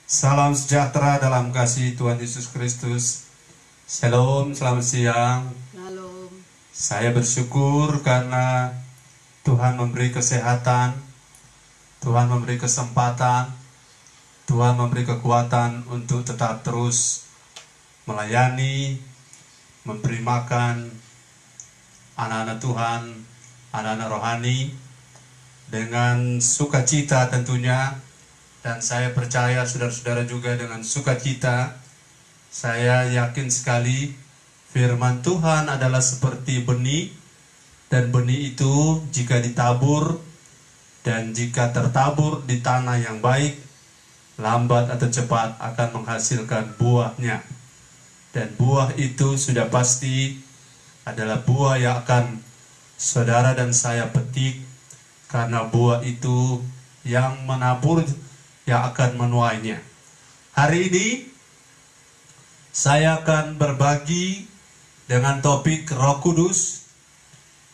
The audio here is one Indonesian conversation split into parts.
Salam sejahtera dalam kasih Tuhan Yesus Kristus. Shalom, selamat siang. Shalom. Saya bersyukur karena Tuhan memberi kesehatan, Tuhan memberi kesempatan, Tuhan memberi kekuatan untuk tetap terus melayani, memberi makan anak-anak Tuhan, anak-anak rohani dengan sukacita tentunya. Dan saya percaya saudara-saudara juga dengan sukacita. Saya yakin sekali firman Tuhan adalah seperti benih, dan benih itu jika ditabur dan jika tertabur di tanah yang baik, lambat atau cepat akan menghasilkan buahnya. Dan buah itu sudah pasti adalah buah yang akan saudara dan saya petik, karena buah itu yang menabur yang akan menuainya. Hari ini saya akan berbagi dengan topik Roh Kudus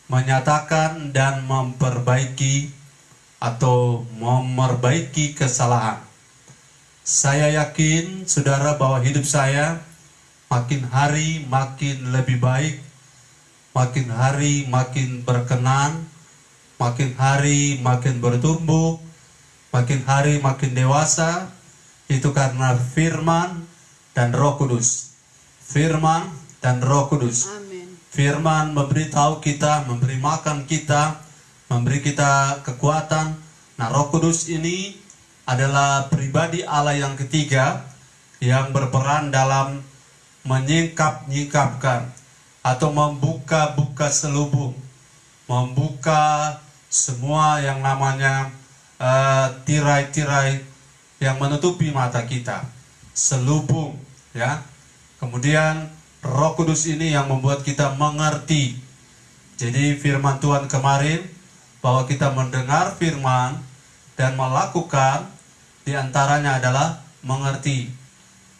menyatakan dan memperbaiki atau memperbaiki kesalahan. Saya yakin saudara bahwa hidup saya makin hari makin lebih baik, makin hari makin berkenan, makin hari makin bertumbuh, makin hari makin dewasa. Itu karena firman dan Roh Kudus. Firman dan Roh Kudus. Amin. Firman memberitahu kita, memberi makan kita, memberi kita kekuatan. Nah, Roh Kudus ini adalah pribadi Allah yang ketiga yang berperan dalam menyingkap-nyingkapkan atau membuka-buka selubung, membuka semua yang namanya tirai-tirai yang menutupi mata kita, selubung, ya. Kemudian Roh Kudus ini yang membuat kita mengerti. Jadi firman Tuhan kemarin bahwa kita mendengar firman dan melakukan, diantaranya adalah mengerti.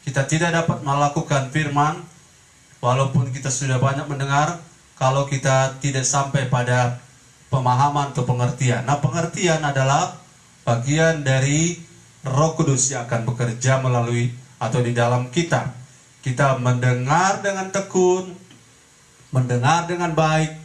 Kita tidak dapat melakukan firman walaupun kita sudah banyak mendengar kalau kita tidak sampai pada pemahaman atau pengertian. Nah, pengertian adalah bagian dari Roh Kudus yang akan bekerja melalui atau di dalam kita. Kita mendengar dengan tekun, mendengar dengan baik,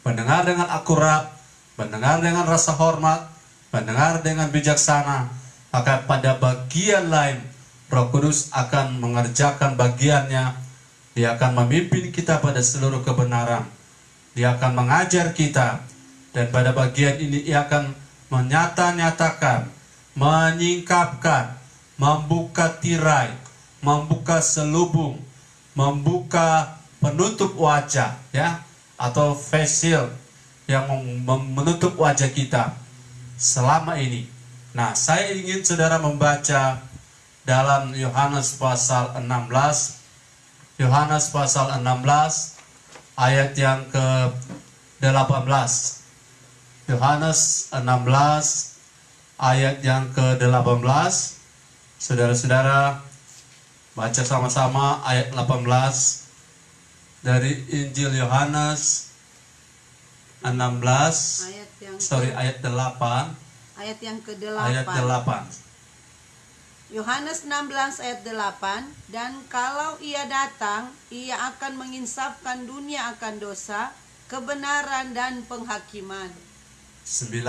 mendengar dengan akurat, mendengar dengan rasa hormat, mendengar dengan bijaksana. Maka pada bagian lain Roh Kudus akan mengerjakan bagiannya. Dia akan memimpin kita pada seluruh kebenaran. Dia akan mengajar kita. Dan pada bagian ini ia akan menyatakan, menyingkapkan, membuka tirai, membuka selubung, membuka penutup wajah, ya, atau face shield yang menutup wajah kita selama ini. Nah, saya ingin saudara membaca dalam Yohanes pasal 16, Yohanes pasal 16 ayat yang ke-18. Yohanes 16 ayat yang ke-18. Saudara-saudara baca sama-sama ayat 18 dari Injil Yohanes 16. Ayat 8. Ayat yang ke-8. Ayat 8. Yohanes 16 ayat 8. Dan kalau ia datang, ia akan menginsafkan dunia akan dosa, kebenaran dan penghakiman. 9.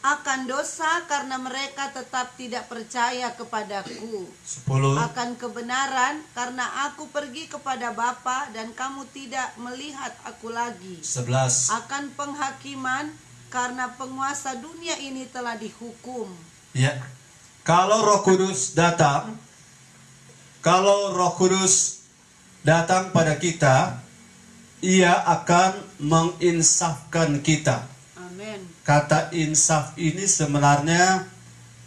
Akan dosa karena mereka tetap tidak percaya kepadaku. 10. Akan kebenaran karena aku pergi kepada Bapa dan kamu tidak melihat aku lagi. 11. Akan penghakiman karena penguasa dunia ini telah dihukum. Ya. Kalau Roh Kudus datang, pada kita, ia akan menginsafkan kita. Amin. Kata insaf ini sebenarnya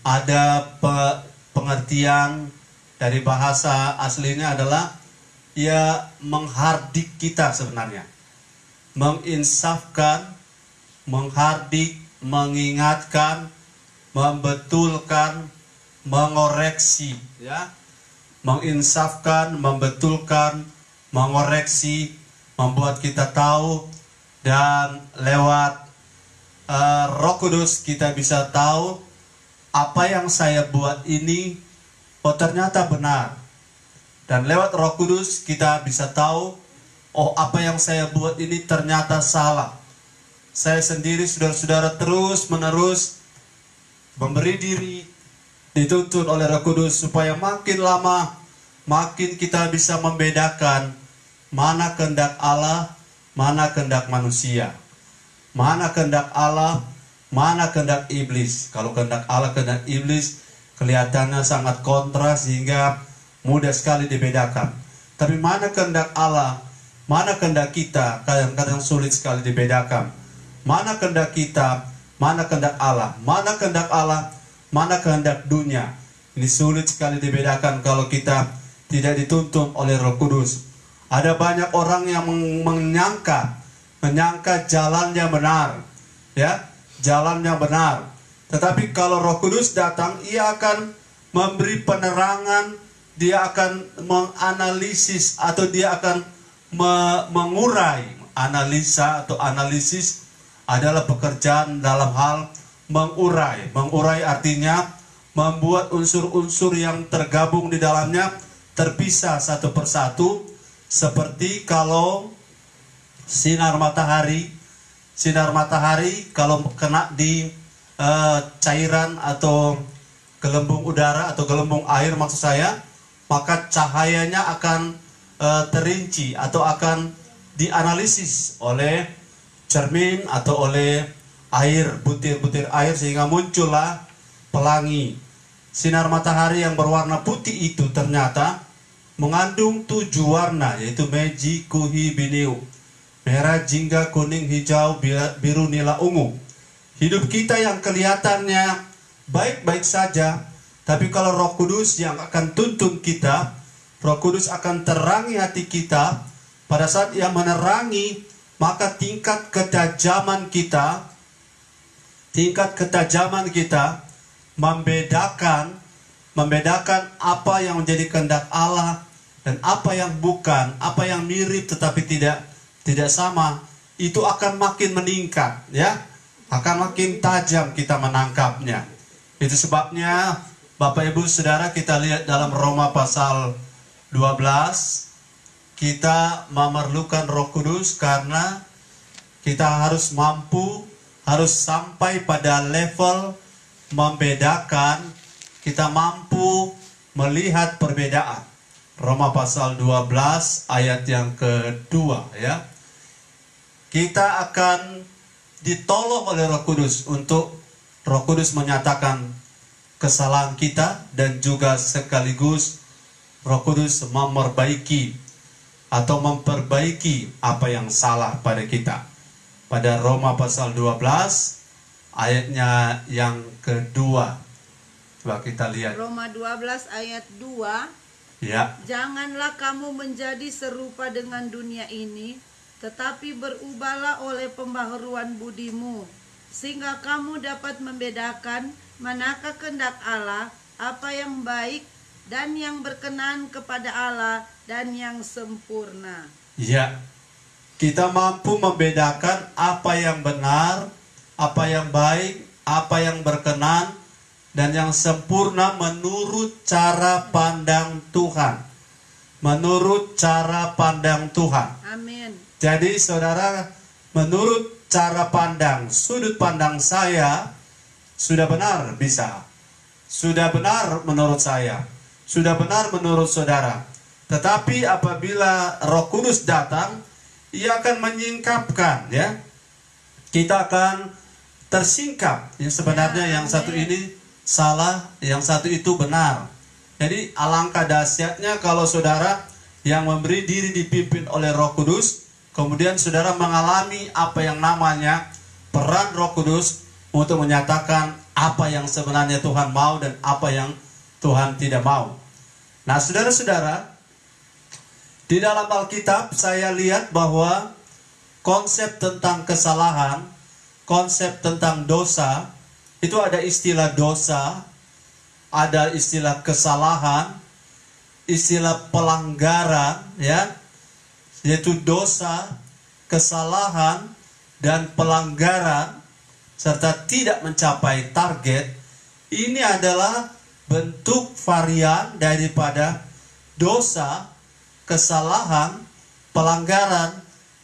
ada pengertian dari bahasa aslinya adalah ia menghardik kita sebenarnya. Menginsafkan, menghardik, mengingatkan, membetulkan, mengoreksi, ya. Menginsafkan, membetulkan, mengoreksi, membuat kita tahu, dan lewat Roh Kudus kita bisa tahu apa yang saya buat ini, oh ternyata benar. Dan lewat Roh Kudus kita bisa tahu, oh apa yang saya buat ini ternyata salah. Saya sendiri, saudara-saudara, terus menerus memberi diri dituntun oleh Roh Kudus supaya makin lama makin kita bisa membedakan mana kehendak Allah, mana kehendak manusia, mana kehendak Allah, mana kehendak iblis. Kalau kehendak Allah, kehendak iblis kelihatannya sangat kontra sehingga mudah sekali dibedakan. Tapi mana kehendak Allah, mana kehendak kita, kadang-kadang sulit sekali dibedakan. Mana kehendak kita, mana kehendak Allah, mana kehendak Allah, mana kehendak dunia. Ini sulit sekali dibedakan kalau kita tidak dituntun oleh Roh Kudus. Ada banyak orang yang menyangka jalannya benar, ya, jalannya benar. Tetapi kalau Roh Kudus datang, ia akan memberi penerangan, dia akan menganalisis atau dia akan mengurai. Analisa atau analisis adalah pekerjaan dalam hal mengurai. Mengurai artinya membuat unsur-unsur yang tergabung di dalamnya terpisah satu persatu. Seperti kalau sinar matahari kalau kena di cairan atau gelembung udara atau gelembung air maksud saya, maka cahayanya akan terinci atau akan dianalisis oleh cermin atau oleh air, butir-butir air, sehingga muncullah pelangi. Sinar matahari yang berwarna putih itu ternyata mengandung 7 warna, yaitu meji, kuhi, biniu, merah, jingga, kuning, hijau, biru, nila, ungu. Hidup kita yang kelihatannya baik-baik saja, tapi kalau Roh Kudus yang akan tuntun kita, Roh Kudus akan terangi hati kita. Pada saat Ia menerangi, maka tingkat ketajaman kita membedakan apa yang menjadi kehendak Allah dan apa yang bukan, apa yang mirip tetapi tidak sama, itu akan makin meningkat, ya, akan makin tajam kita menangkapnya. Itu sebabnya Bapak Ibu Saudara, kita lihat dalam Roma pasal 12, kita memerlukan Roh Kudus karena kita harus sampai pada level membedakan, kita mampu melihat perbedaan. Roma pasal 12 ayat yang kedua, ya. Kita akan ditolong oleh Roh Kudus untuk Roh Kudus menyatakan kesalahan kita, dan juga sekaligus Roh Kudus memperbaiki apa yang salah pada kita. Pada Roma pasal 12 ayatnya yang kedua. Coba kita lihat. Roma 12 ayat 2. Ya. Janganlah kamu menjadi serupa dengan dunia ini, tetapi berubahlah oleh pembaharuan budimu, sehingga kamu dapat membedakan manakah kehendak Allah, apa yang baik dan yang berkenan kepada Allah dan yang sempurna. Ya, kita mampu membedakan apa yang benar, apa yang baik, apa yang berkenan, dan yang sempurna menurut cara pandang Tuhan. Menurut cara pandang Tuhan. Amin. Jadi saudara, menurut cara pandang, sudut pandang saya, sudah benar bisa. Sudah benar menurut saya. Sudah benar menurut saudara. Tetapi apabila Roh Kudus datang, Ia akan menyingkapkan, ya. Kita akan tersingkap. Yang sebenarnya yang satu ini salah, yang satu itu benar. Jadi alangkah dahsyatnya kalau saudara yang memberi diri dipimpin oleh Roh Kudus, kemudian saudara mengalami apa yang namanya peran Roh Kudus untuk menyatakan apa yang sebenarnya Tuhan mau dan apa yang Tuhan tidak mau. Nah, saudara-saudara, di dalam Alkitab saya lihat bahwa konsep tentang kesalahan, konsep tentang dosa, itu ada istilah dosa, ada istilah kesalahan, istilah pelanggaran, ya, yaitu dosa, kesalahan, dan pelanggaran, serta tidak mencapai target, Ini adalah bentuk varian daripada dosa, kesalahan, pelanggaran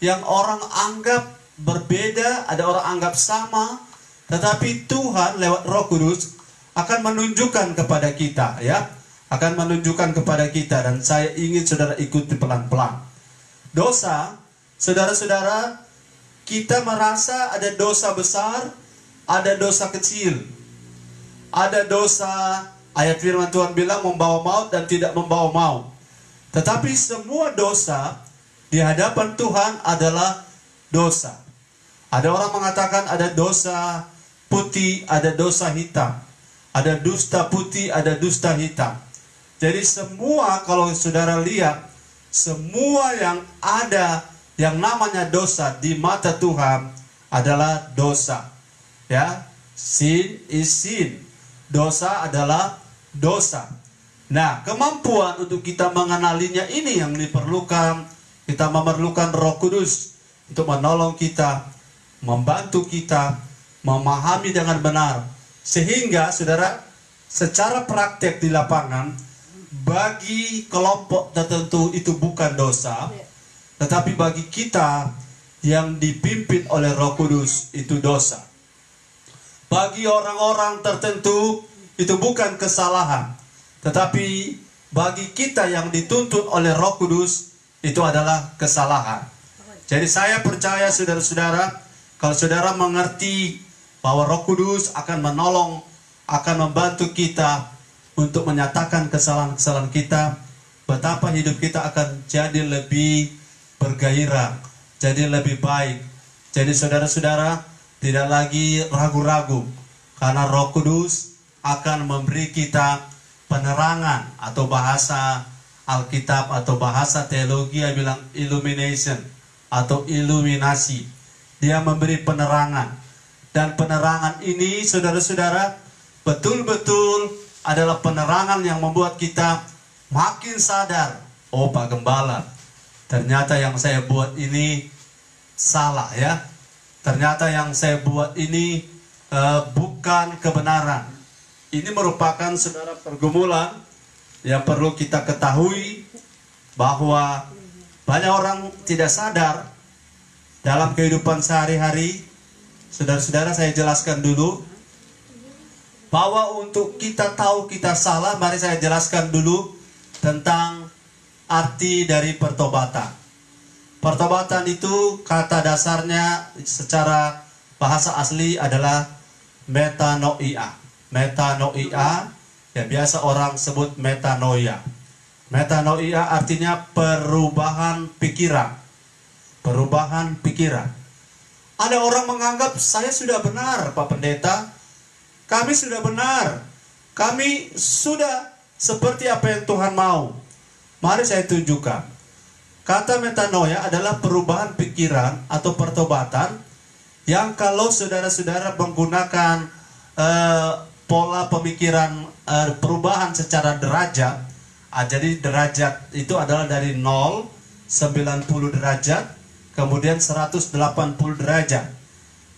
yang orang anggap berbeda, ada orang anggap sama, tetapi Tuhan lewat Roh Kudus akan menunjukkan kepada kita, ya, akan menunjukkan kepada kita, dan saya ingin saudara ikuti pelan-pelan. Dosa, saudara-saudara, kita merasa ada dosa besar, ada dosa kecil, ada dosa, ayat firman Tuhan bilang membawa maut dan tidak membawa maut. Tetapi semua dosa di hadapan Tuhan adalah dosa. Ada orang mengatakan ada dosa putih, ada dosa hitam. Ada dusta putih, ada dusta hitam. Jadi semua, kalau saudara lihat, semua yang ada yang namanya dosa di mata Tuhan adalah dosa. Ya, sin is sin. Dosa adalah dosa. Nah, kemampuan untuk kita mengenalinya ini yang diperlukan. Kita memerlukan Roh Kudus untuk menolong kita, membantu kita memahami dengan benar, sehingga saudara secara praktek di lapangan bagi kelompok tertentu itu bukan dosa, tetapi bagi kita yang dipimpin oleh Roh Kudus itu dosa. Bagi orang-orang tertentu itu bukan kesalahan, tetapi bagi kita yang dituntun oleh Roh Kudus itu adalah kesalahan. Jadi saya percaya saudara-saudara, kalau saudara mengerti bahwa Roh Kudus akan menolong, akan membantu kita untuk menyatakan kesalahan-kesalahan kita, betapa hidup kita akan jadi lebih bergairah, jadi lebih baik. Jadi saudara-saudara tidak lagi ragu-ragu, karena Roh Kudus akan memberi kita penerangan, atau bahasa Alkitab atau bahasa teologi yang bilang illumination atau iluminasi. Dia memberi penerangan, dan penerangan ini saudara-saudara betul-betul adalah penerangan yang membuat kita makin sadar, oh Pak Gembala, ternyata yang saya buat ini salah ya. Ternyata yang saya buat ini bukan kebenaran. Ini merupakan saudara pergumulan yang perlu kita ketahui, bahwa banyak orang tidak sadar dalam kehidupan sehari-hari. Saudara-saudara, saya jelaskan dulu bahwa untuk kita tahu kita salah, mari saya jelaskan dulu tentang arti dari pertobatan. Pertobatan itu kata dasarnya secara bahasa asli adalah metanoia. Metanoia, ya biasa orang sebut metanoia. Metanoia artinya perubahan pikiran. Perubahan pikiran. Ada orang menganggap saya sudah benar, Pak Pendeta. Kami sudah benar. Kami sudah seperti apa yang Tuhan mau. Mari saya tunjukkan. Kata metanoia adalah perubahan pikiran atau pertobatan yang kalau saudara-saudara menggunakan pola pemikiran perubahan secara derajat. Jadi derajat itu adalah dari 0, 90 derajat, kemudian 180 derajat.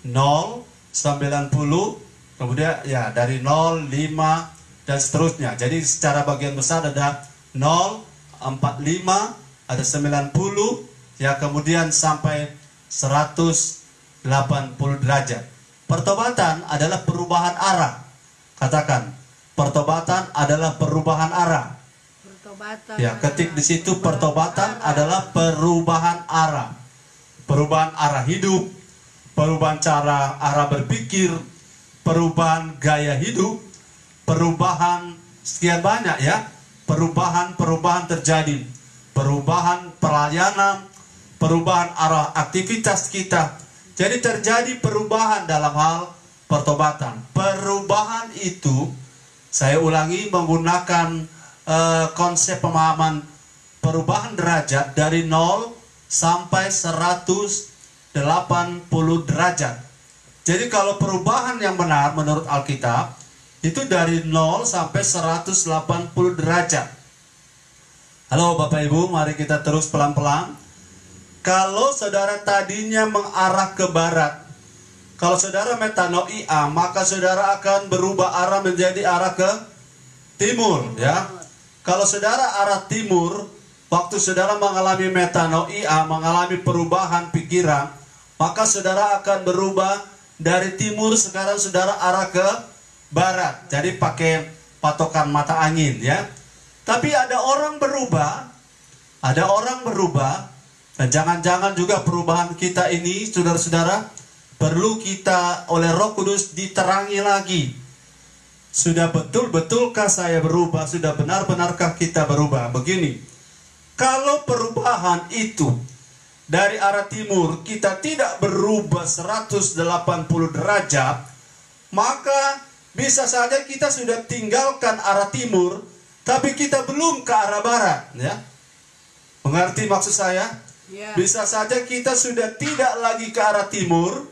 0, 90, kemudian ya dari 0, 5 dan seterusnya. Jadi secara bagian besar ada 0, 45, ada 90, ya kemudian sampai 180 derajat. Pertobatan adalah perubahan arah. Katakan, pertobatan adalah perubahan arah. Pertobatan. Ya, ketik di situ pertobatan adalah perubahan arah. Perubahan arah hidup, perubahan cara arah berpikir, perubahan gaya hidup, perubahan sekian banyak ya. Perubahan terjadi. Perubahan pelayanan, perubahan arah aktivitas kita. Jadi terjadi perubahan dalam hal pertobatan. Perubahan itu, saya ulangi, menggunakan konsep pemahaman perubahan derajat dari 0 sampai 180 derajat. Jadi kalau perubahan yang benar menurut Alkitab itu dari 0 sampai 180 derajat. Halo Bapak Ibu, mari kita terus pelan-pelan. Kalau saudara tadinya mengarah ke barat, Kalau saudara metanoia, maka saudara akan berubah arah menjadi arah ke timur, ya. Kalau saudara arah timur, waktu saudara mengalami metanoia, mengalami perubahan pikiran, maka saudara akan berubah dari timur, sekarang saudara arah ke barat. Jadi pakai patokan mata angin, ya. Tapi ada orang berubah, dan jangan-jangan juga perubahan kita ini, saudara-saudara, perlu kita oleh Roh Kudus diterangi lagi. Sudah betul-betulkah saya berubah? Sudah benar-benarkah kita berubah? Begini, kalau perubahan itu dari arah timur, kita tidak berubah 180 derajat, maka bisa saja kita sudah tinggalkan arah timur, tapi kita belum ke arah barat, ya. Mengerti maksud saya? Ya. Bisa saja kita sudah tidak lagi ke arah timur,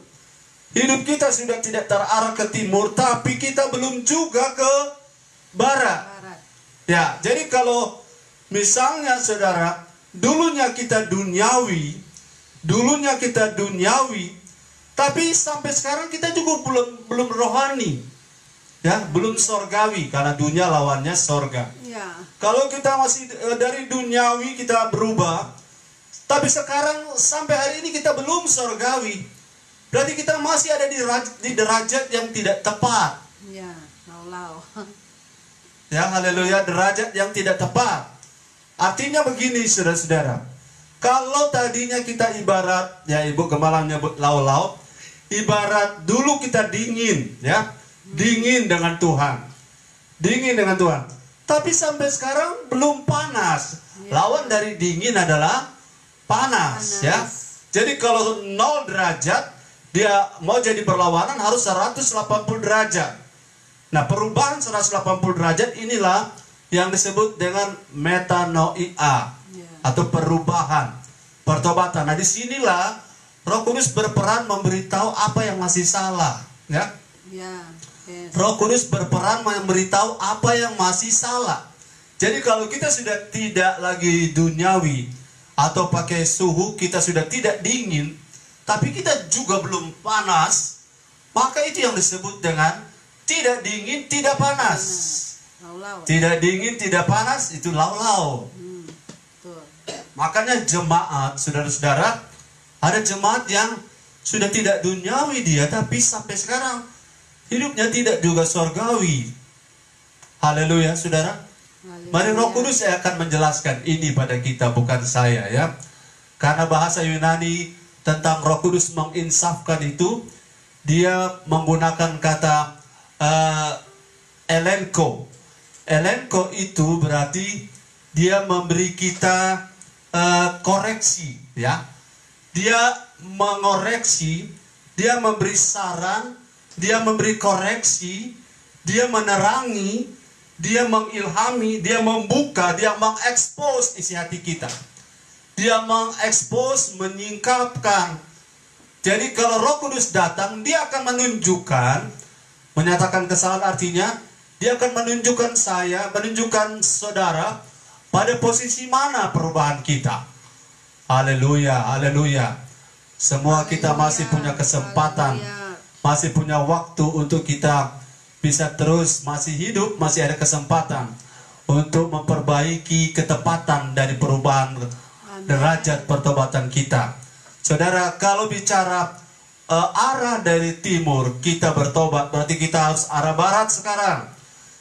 hidup kita sudah tidak terarah ke timur, tapi kita belum juga ke barat. Ya, jadi kalau misalnya saudara, dulunya kita duniawi, tapi sampai sekarang kita juga belum rohani, ya, belum sorgawi, karena dunia lawannya sorga. Ya. Kalau kita masih dari duniawi kita berubah, tapi sekarang sampai hari ini kita belum sorgawi. Berarti kita masih ada di derajat yang tidak tepat. Ya, lau-lau. Ya, haleluya, derajat yang tidak tepat. Artinya begini, saudara-saudara. Kalau tadinya kita ibarat, ya Ibu Gembala nyebut lau-lau, ibarat dulu kita dingin, ya. Dingin dengan Tuhan. Tapi sampai sekarang belum panas. Lawan dari dingin adalah panas, ya. Jadi kalau 0 derajat, dia mau jadi berlawanan harus 180 derajat. Nah, perubahan 180 derajat inilah yang disebut dengan metanoia, atau perubahan, pertobatan. Nah, disinilah Roh Kudus berperan memberitahu apa yang masih salah, ya. Roh Kudus berperan memberitahu apa yang masih salah. Jadi kalau kita sudah tidak lagi duniawi, atau pakai suhu, kita sudah tidak dingin, tapi kita juga belum panas, maka itu yang disebut dengan tidak dingin, tidak panas. Tidak dingin, tidak panas, itu lau-lau. Makanya jemaat, saudara-saudara, ada jemaat yang sudah tidak duniawi dia, tapi sampai sekarang hidupnya tidak juga surgawi. Haleluya, saudara. Mari Roh Kudus saya akan menjelaskan ini pada kita, bukan saya, ya. Karena bahasa Yunani tentang Roh Kudus menginsafkan itu, dia menggunakan kata elenko. Elenko itu berarti dia memberi kita koreksi, ya. Dia mengoreksi, dia memberi saran, dia memberi koreksi, dia menerangi, dia mengilhami, dia membuka, dia mengekspos isi hati kita. Dia mengekspos, menyingkapkan. Jadi kalau Roh Kudus datang, dia akan menunjukkan, menyatakan kesalahan, artinya dia akan menunjukkan saya, menunjukkan saudara pada posisi mana perubahan kita. Haleluya, haleluya. Semua kita masih punya kesempatan, masih punya waktu untuk kita bisa terus masih hidup, masih ada kesempatan untuk memperbaiki ketepatan dari perubahan derajat pertobatan kita. Saudara, kalau bicara arah dari timur kita bertobat, berarti kita harus arah barat sekarang.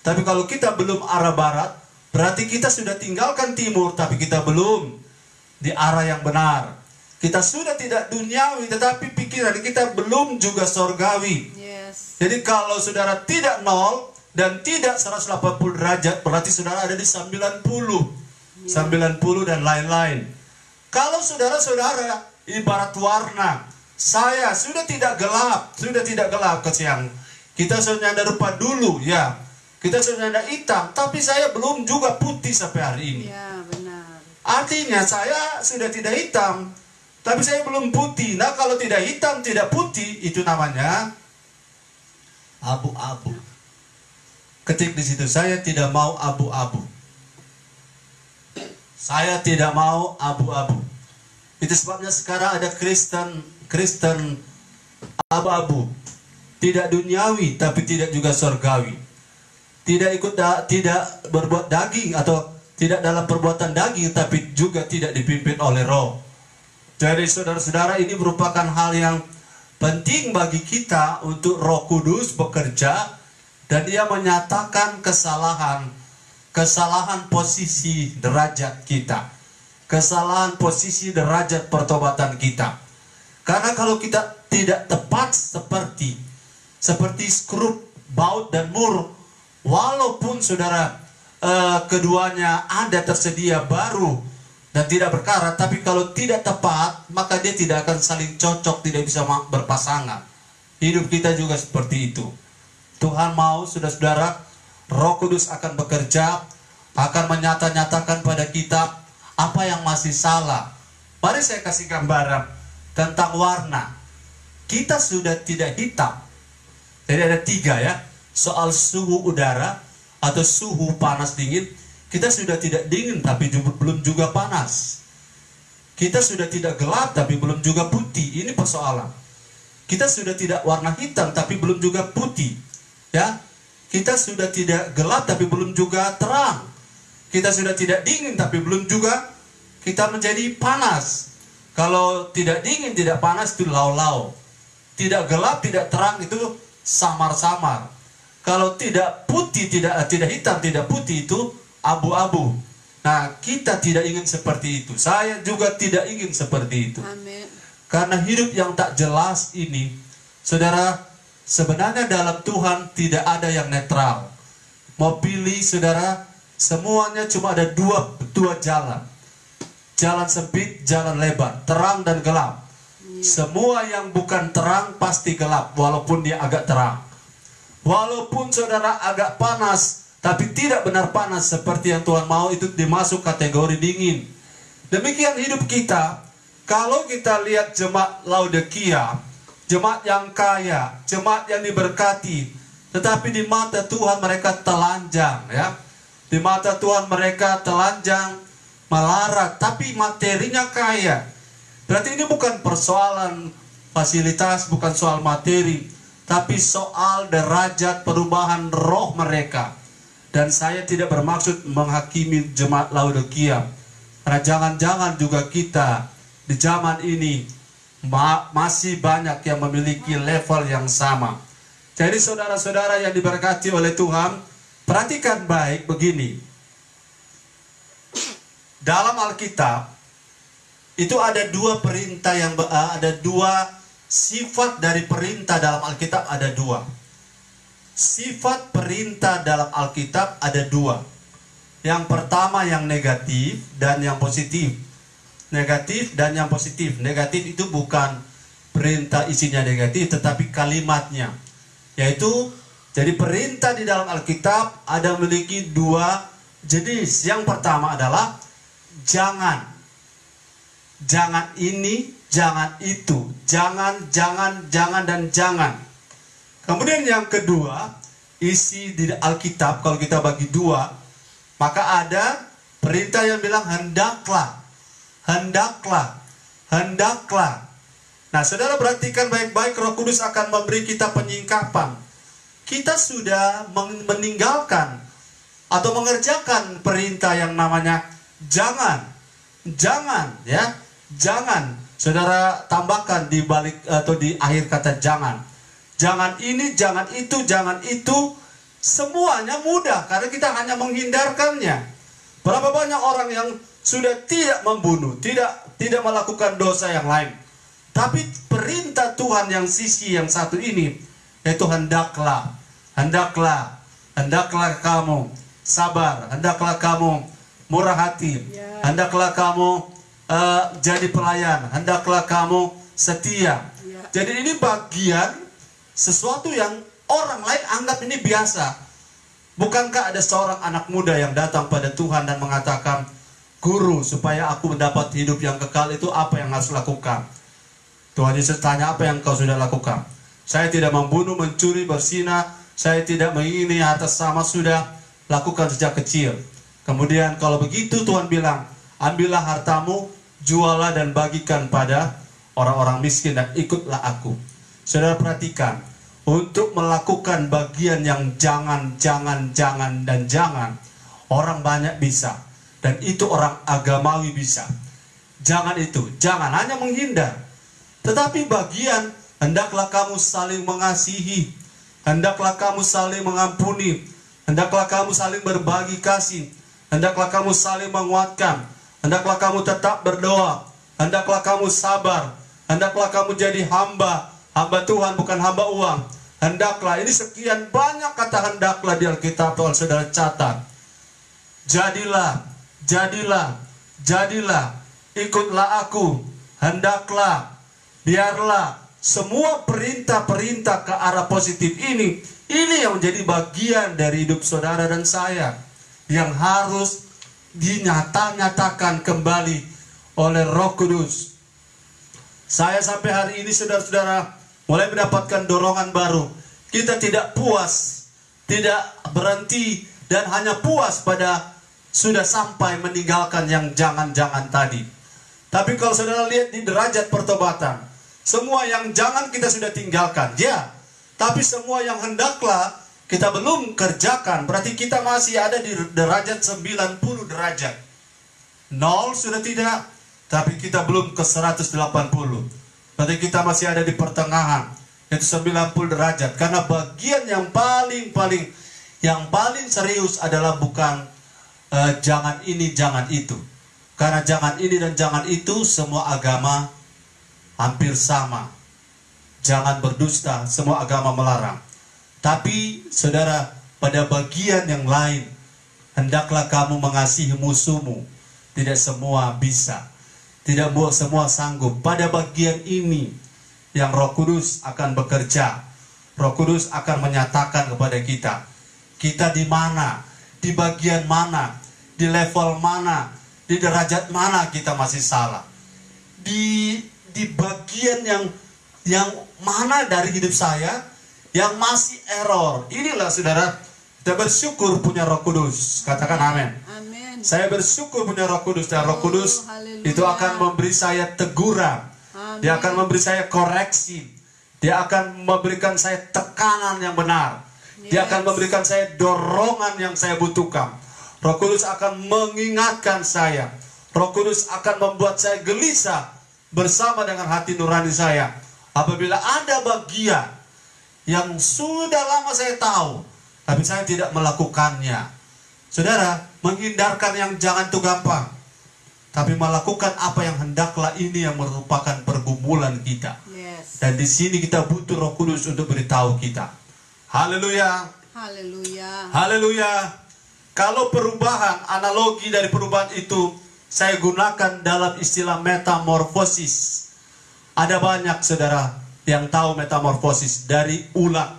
Tapi kalau kita belum arah barat, berarti kita sudah tinggalkan timur, tapi kita belum di arah yang benar. Kita sudah tidak duniawi, tetapi pikiran kita belum juga sorgawi. Jadi kalau saudara tidak 0 dan tidak 180 derajat, berarti saudara ada di 90 dan lain-lain. Kalau saudara-saudara ibarat warna, saya sudah tidak gelap ke siang. Kita sudah ada rupa dulu, ya. Kita sudah ada hitam, tapi saya belum juga putih sampai hari ini. Ya, benar. Artinya saya sudah tidak hitam, tapi saya belum putih. Nah, kalau tidak hitam, tidak putih, itu namanya abu-abu. Ketik di situ, saya tidak mau abu-abu. Saya tidak mau abu-abu. Itu sebabnya sekarang ada Kristen abu-abu, tidak duniawi tapi tidak juga surgawi. Tidak tidak berbuat daging atau tidak dalam perbuatan daging tapi juga tidak dipimpin oleh roh. Jadi saudara-saudara, ini merupakan hal yang penting bagi kita untuk Roh Kudus bekerja dan dia menyatakan kesalahan posisi derajat kita, kesalahan posisi derajat pertobatan kita. Karena kalau kita tidak tepat seperti skrup, baut dan mur, walaupun saudara keduanya ada tersedia baru dan tidak berkarat, tapi kalau tidak tepat maka dia tidak akan saling cocok, tidak bisa berpasangan. Hidup kita juga seperti itu. Tuhan mau saudara-saudara, Roh Kudus akan bekerja, akan menyatakan pada kita apa yang masih salah. Mari saya kasih gambaran tentang warna. Kita sudah tidak hitam. Jadi ada 3 ya. Soal suhu udara atau suhu panas dingin, kita sudah tidak dingin tapi belum juga panas. Kita sudah tidak gelap tapi belum juga putih. Ini persoalan. Kita sudah tidak warna hitam tapi belum juga putih. Ya. Kita sudah tidak gelap tapi belum juga terang. Kita sudah tidak dingin tapi belum juga kita menjadi panas. Kalau tidak dingin, tidak panas itu lau-lau. Tidak gelap, tidak terang itu samar-samar. Kalau tidak putih, tidak hitam, tidak putih itu abu-abu. Nah, kita tidak ingin seperti itu. Saya juga tidak ingin seperti itu. Amin. Karena hidup yang tak jelas ini, saudara, sebenarnya dalam Tuhan tidak ada yang netral. Mau pilih, saudara, semuanya cuma ada dua jalan. Jalan sempit, jalan lebar, terang dan gelap. Semua yang bukan terang pasti gelap, walaupun dia agak terang. Walaupun saudara agak panas, tapi tidak benar panas seperti yang Tuhan mau, itu dimasuk kategori dingin. Demikian hidup kita. Kalau kita lihat jemaat Laodikia, jemaat yang kaya, jemaat yang diberkati, tetapi di mata Tuhan mereka telanjang, ya. Di mata Tuhan mereka telanjang, melarat, tapi materinya kaya. Berarti ini bukan persoalan fasilitas, bukan soal materi, tapi soal derajat perubahan roh mereka. Dan saya tidak bermaksud menghakimi jemaat Laodikia, karena jangan-jangan juga kita di zaman ini masih banyak yang memiliki level yang sama. Jadi saudara-saudara yang diberkati oleh Tuhan, perhatikan baik begini. Dalam Alkitab itu ada 2 perintah ada 2 sifat dari perintah dalam Alkitab, ada 2. Sifat perintah dalam Alkitab ada 2. Yang pertama yang negatif dan yang positif. Negatif dan yang positif. Negatif itu bukan perintah isinya negatif, tetapi kalimatnya. Yaitu, jadi perintah di dalam Alkitab ada memiliki 2 jenis. Yang pertama adalah jangan. Jangan ini, jangan itu. Jangan, dan jangan. Kemudian yang kedua, isi di Alkitab, kalau kita bagi 2, maka ada perintah yang bilang hendaklah. Hendaklah. Hendaklah. Nah, saudara perhatikan baik-baik, Roh Kudus akan memberi kita penyingkapan. Kita sudah meninggalkan atau mengerjakan perintah yang namanya jangan. Jangan, ya. Jangan. Saudara tambahkan di balik atau di akhir kata jangan. Jangan ini, jangan itu, semuanya mudah karena kita hanya menghindarkannya. Berapa banyak orang yang sudah tidak membunuh, tidak melakukan dosa yang lain. Tapi perintah Tuhan yang sisi yang satu ini, yaitu hendaklah. Hendaklah. Hendaklah kamu sabar. Hendaklah kamu murah hati. Hendaklah kamu jadi pelayan. Hendaklah kamu setia. Jadi ini bagian sesuatu yang orang lain anggap ini biasa. Bukankah ada seorang anak muda yang datang pada Tuhan dan mengatakan, Guru, supaya aku mendapat hidup yang kekal itu apa yang harus lakukan? Tuhan Yesus tanya, apa yang kau sudah lakukan? Saya tidak membunuh, mencuri, berzina, saya tidak mengingini harta sama, sudah lakukan sejak kecil. Kemudian kalau begitu Tuhan bilang, ambillah hartamu, jualah dan bagikan pada orang-orang miskin dan ikutlah aku. Saudara perhatikan, untuk melakukan bagian yang jangan, dan jangan, orang banyak bisa. Dan itu orang agamawi bisa. Jangan itu, jangan hanya menghindar. Tetapi bagian, hendaklah kamu saling mengasihi, hendaklah kamu saling mengampuni, hendaklah kamu saling berbagi kasih, hendaklah kamu saling menguatkan, hendaklah kamu tetap berdoa, hendaklah kamu sabar, hendaklah kamu jadi hamba Tuhan bukan hamba uang. Hendaklah, ini sekian banyak kata hendaklah di Alkitab, kalau saudara catat. Jadilah, ikutlah aku, hendaklah, biarlah, semua perintah-perintah ke arah positif ini yang menjadi bagian dari hidup saudara dan saya, yang harus dinyatakan kembali oleh Roh Kudus. Saya sampai hari ini saudara-saudara mulai mendapatkan dorongan baru. Kita tidak puas, tidak berhenti, dan hanya puas pada sudah sampai meninggalkan yang jangan-jangan tadi. Tapi kalau saudara lihat di derajat pertobatan, semua yang jangan kita sudah tinggalkan, ya. Tapi semua yang hendaklah kita belum kerjakan. Berarti kita masih ada di derajat 90 derajat. 0 sudah tidak, tapi kita belum ke 180. Berarti kita masih ada di pertengahan, yaitu 90 derajat. Karena bagian yang paling serius adalah bukan jangan ini, jangan itu. Karena jangan ini dan jangan itu semua agama hampir sama. Jangan berdusta, semua agama melarang. Tapi saudara, pada bagian yang lain, hendaklah kamu mengasihi musuhmu. Tidak semua bisa, tidak semua sanggup. Pada bagian ini yang Roh Kudus akan bekerja. Roh Kudus akan menyatakan kepada kita, kita di mana, di bagian mana, di level mana, di derajat mana kita masih salah. Di bagian yang mana dari hidup saya yang masih error. Inilah saudara, kita bersyukur punya Roh Kudus. Katakan amin. Amin. Saya bersyukur punya Roh Kudus. Dan Roh Kudus itu akan memberi saya teguran. Amin. Dia akan memberi saya koreksi. Dia akan memberikan saya tekanan yang benar. Dia akan memberikan saya dorongan yang saya butuhkan. Roh Kudus akan mengingatkan saya. Roh Kudus akan membuat saya gelisah bersama dengan hati nurani saya. Apabila ada bagian yang sudah lama saya tahu, tapi saya tidak melakukannya. Saudara, menghindarkan yang jangan itu gampang. Tapi melakukan apa yang hendaklah, ini yang merupakan pergumulan kita. Yes. Dan di sini kita butuh Roh Kudus untuk beritahu kita. Haleluya. Haleluya. Haleluya. Kalau perubahan, analogi dari perubahan itu saya gunakan dalam istilah metamorfosis. Ada banyak saudara yang tahu metamorfosis. Dari ulat,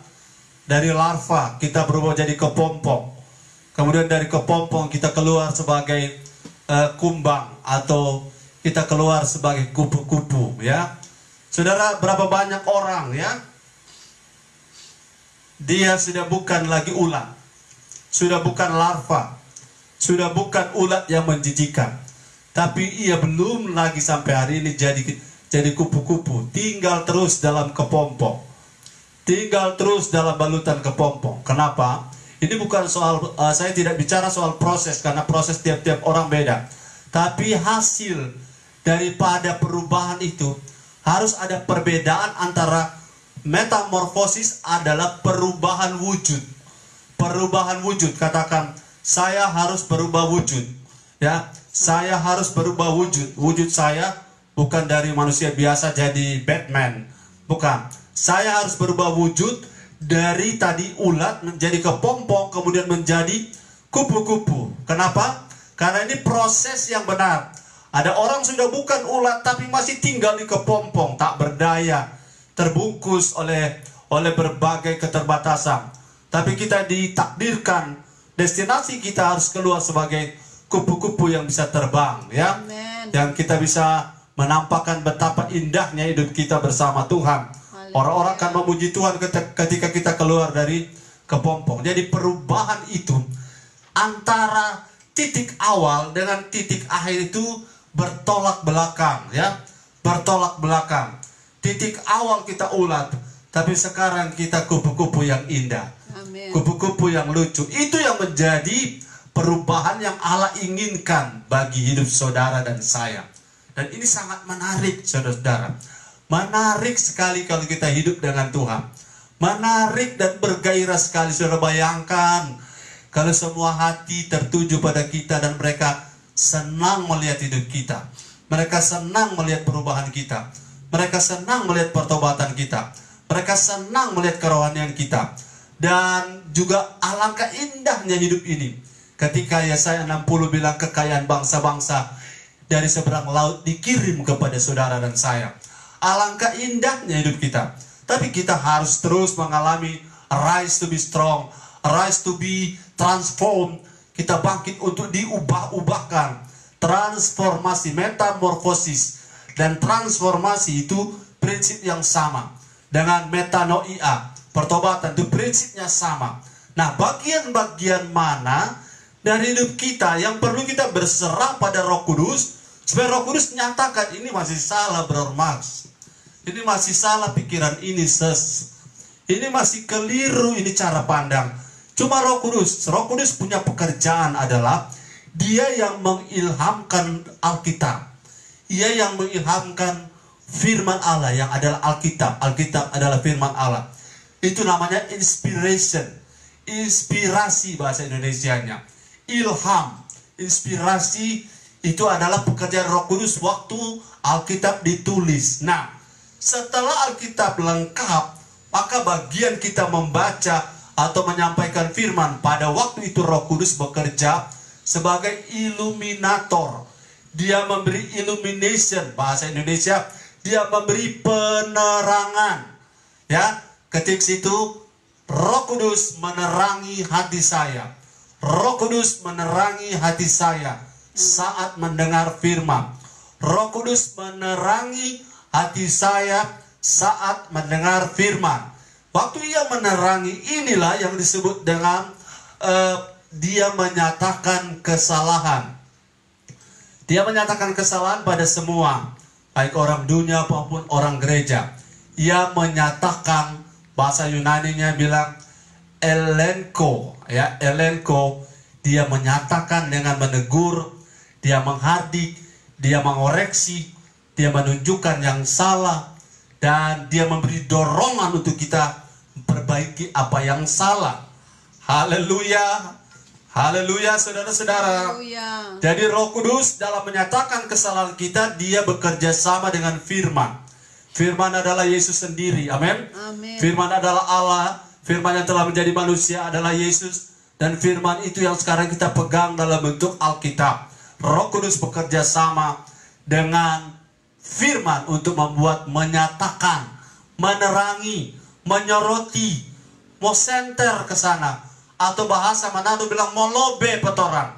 dari larva kita berubah jadi kepompong. Kemudian dari kepompong kita keluar sebagai kumbang, atau kita keluar sebagai kupu-kupu, ya. Saudara, berapa banyak orang, ya, dia sudah bukan lagi ulat, sudah bukan larva, sudah bukan ulat yang menjijikan, tapi ia belum lagi sampai hari ini jadi kupu-kupu, tinggal terus dalam kepompong, tinggal terus dalam balutan kepompong. Kenapa? Ini bukan soal, saya tidak bicara soal proses, karena proses tiap-tiap orang beda. Tapi hasil daripada perubahan itu, harus ada perbedaan antara metamorfosis adalah perubahan wujud. Perubahan wujud, katakan, saya harus berubah wujud. Ya, saya harus berubah wujud. Wujud saya bukan dari manusia biasa jadi Batman. Bukan. Saya harus berubah wujud dari tadi ulat menjadi kepompong, kemudian menjadi kupu-kupu. Kenapa? Karena ini proses yang benar. Ada orang sudah bukan ulat tapi masih tinggal di kepompong, tak berdaya, terbungkus oleh berbagai keterbatasan. Tapi kita ditakdirkan, destinasi kita harus keluar sebagai kupu-kupu yang bisa terbang, ya. Amen. Dan kita bisa menampakkan betapa indahnya hidup kita bersama Tuhan. Orang-orang akan memuji Tuhan ketika kita keluar dari kepompong. Jadi perubahan itu antara titik awal dengan titik akhir itu bertolak belakang, ya. Bertolak belakang. Titik awal kita ulat, Tapi sekarang kita kupu-kupu yang indah. Amin. Kupu-kupu yang lucu. Itu yang menjadi perubahan yang Allah inginkan bagi hidup saudara dan saya. Dan ini sangat menarik, saudara-saudara. Menarik sekali kalau kita hidup dengan Tuhan. Menarik dan bergairah sekali. Saudara bayangkan kalau semua hati tertuju pada kita dan mereka senang melihat hidup kita. Mereka senang melihat perubahan kita. Mereka senang melihat pertobatan kita. Mereka senang melihat kerohanian kita. Dan juga alangkah indahnya hidup ini. Ketika Yesaya 60 bilang kekayaan bangsa-bangsa dari seberang laut dikirim kepada saudara dan saya. Alangkah indahnya hidup kita. Tapi kita harus terus mengalami rise to be strong, rise to be transformed. Kita bangkit untuk diubah-ubahkan. Transformasi, metamorfosis. Dan transformasi itu prinsip yang sama. Dengan metanoia, pertobatan itu prinsipnya sama. Nah, bagian-bagian mana dari hidup kita yang perlu kita berserah pada Roh Kudus, supaya Roh Kudus nyatakan ini masih salah, Brother Max. Ini masih salah pikiran ini, ini masih keliru, ini cara pandang. Cuma Roh Kudus punya pekerjaan adalah Dia yang mengilhamkan Alkitab. Ia yang mengilhamkan firman Allah yang adalah Alkitab. Alkitab adalah firman Allah. Itu namanya inspiration. Inspirasi bahasa Indonesianya. Ilham. Inspirasi itu adalah pekerjaan Roh Kudus waktu Alkitab ditulis. Nah, setelah Alkitab lengkap, maka bagian kita membaca atau menyampaikan firman, pada waktu itu Roh Kudus bekerja sebagai iluminator. Dia memberi illumination, bahasa Indonesia, dia memberi penerangan. Ya, ketik situ Roh Kudus menerangi hati saya. Roh Kudus menerangi hati saya saat mendengar firman. Roh Kudus menerangi hati saya saat mendengar firman. Waktu ia menerangi, inilah yang disebut dengan dia menyatakan kesalahan. Dia menyatakan kesalahan pada semua, baik orang dunia maupun orang gereja. Ia menyatakan, bahasa Yunaninya bilang elenko, ya, elenko. Dia menyatakan dengan menegur, dia menghardik, dia mengoreksi, dia menunjukkan yang salah, dan dia memberi dorongan untuk kita memperbaiki apa yang salah. Haleluya. Haleluya, saudara-saudara. Jadi Roh Kudus dalam menyatakan kesalahan kita, dia bekerja sama dengan firman. Firman adalah Yesus sendiri. Amin. Firman adalah Allah. Firman yang telah menjadi manusia adalah Yesus. Dan firman itu yang sekarang kita pegang dalam bentuk Alkitab. Roh Kudus bekerja sama dengan firman untuk membuat, menyatakan, menerangi, menyoroti, mau senter ke sana. Atau bahasa Manado bilang molobe petoran.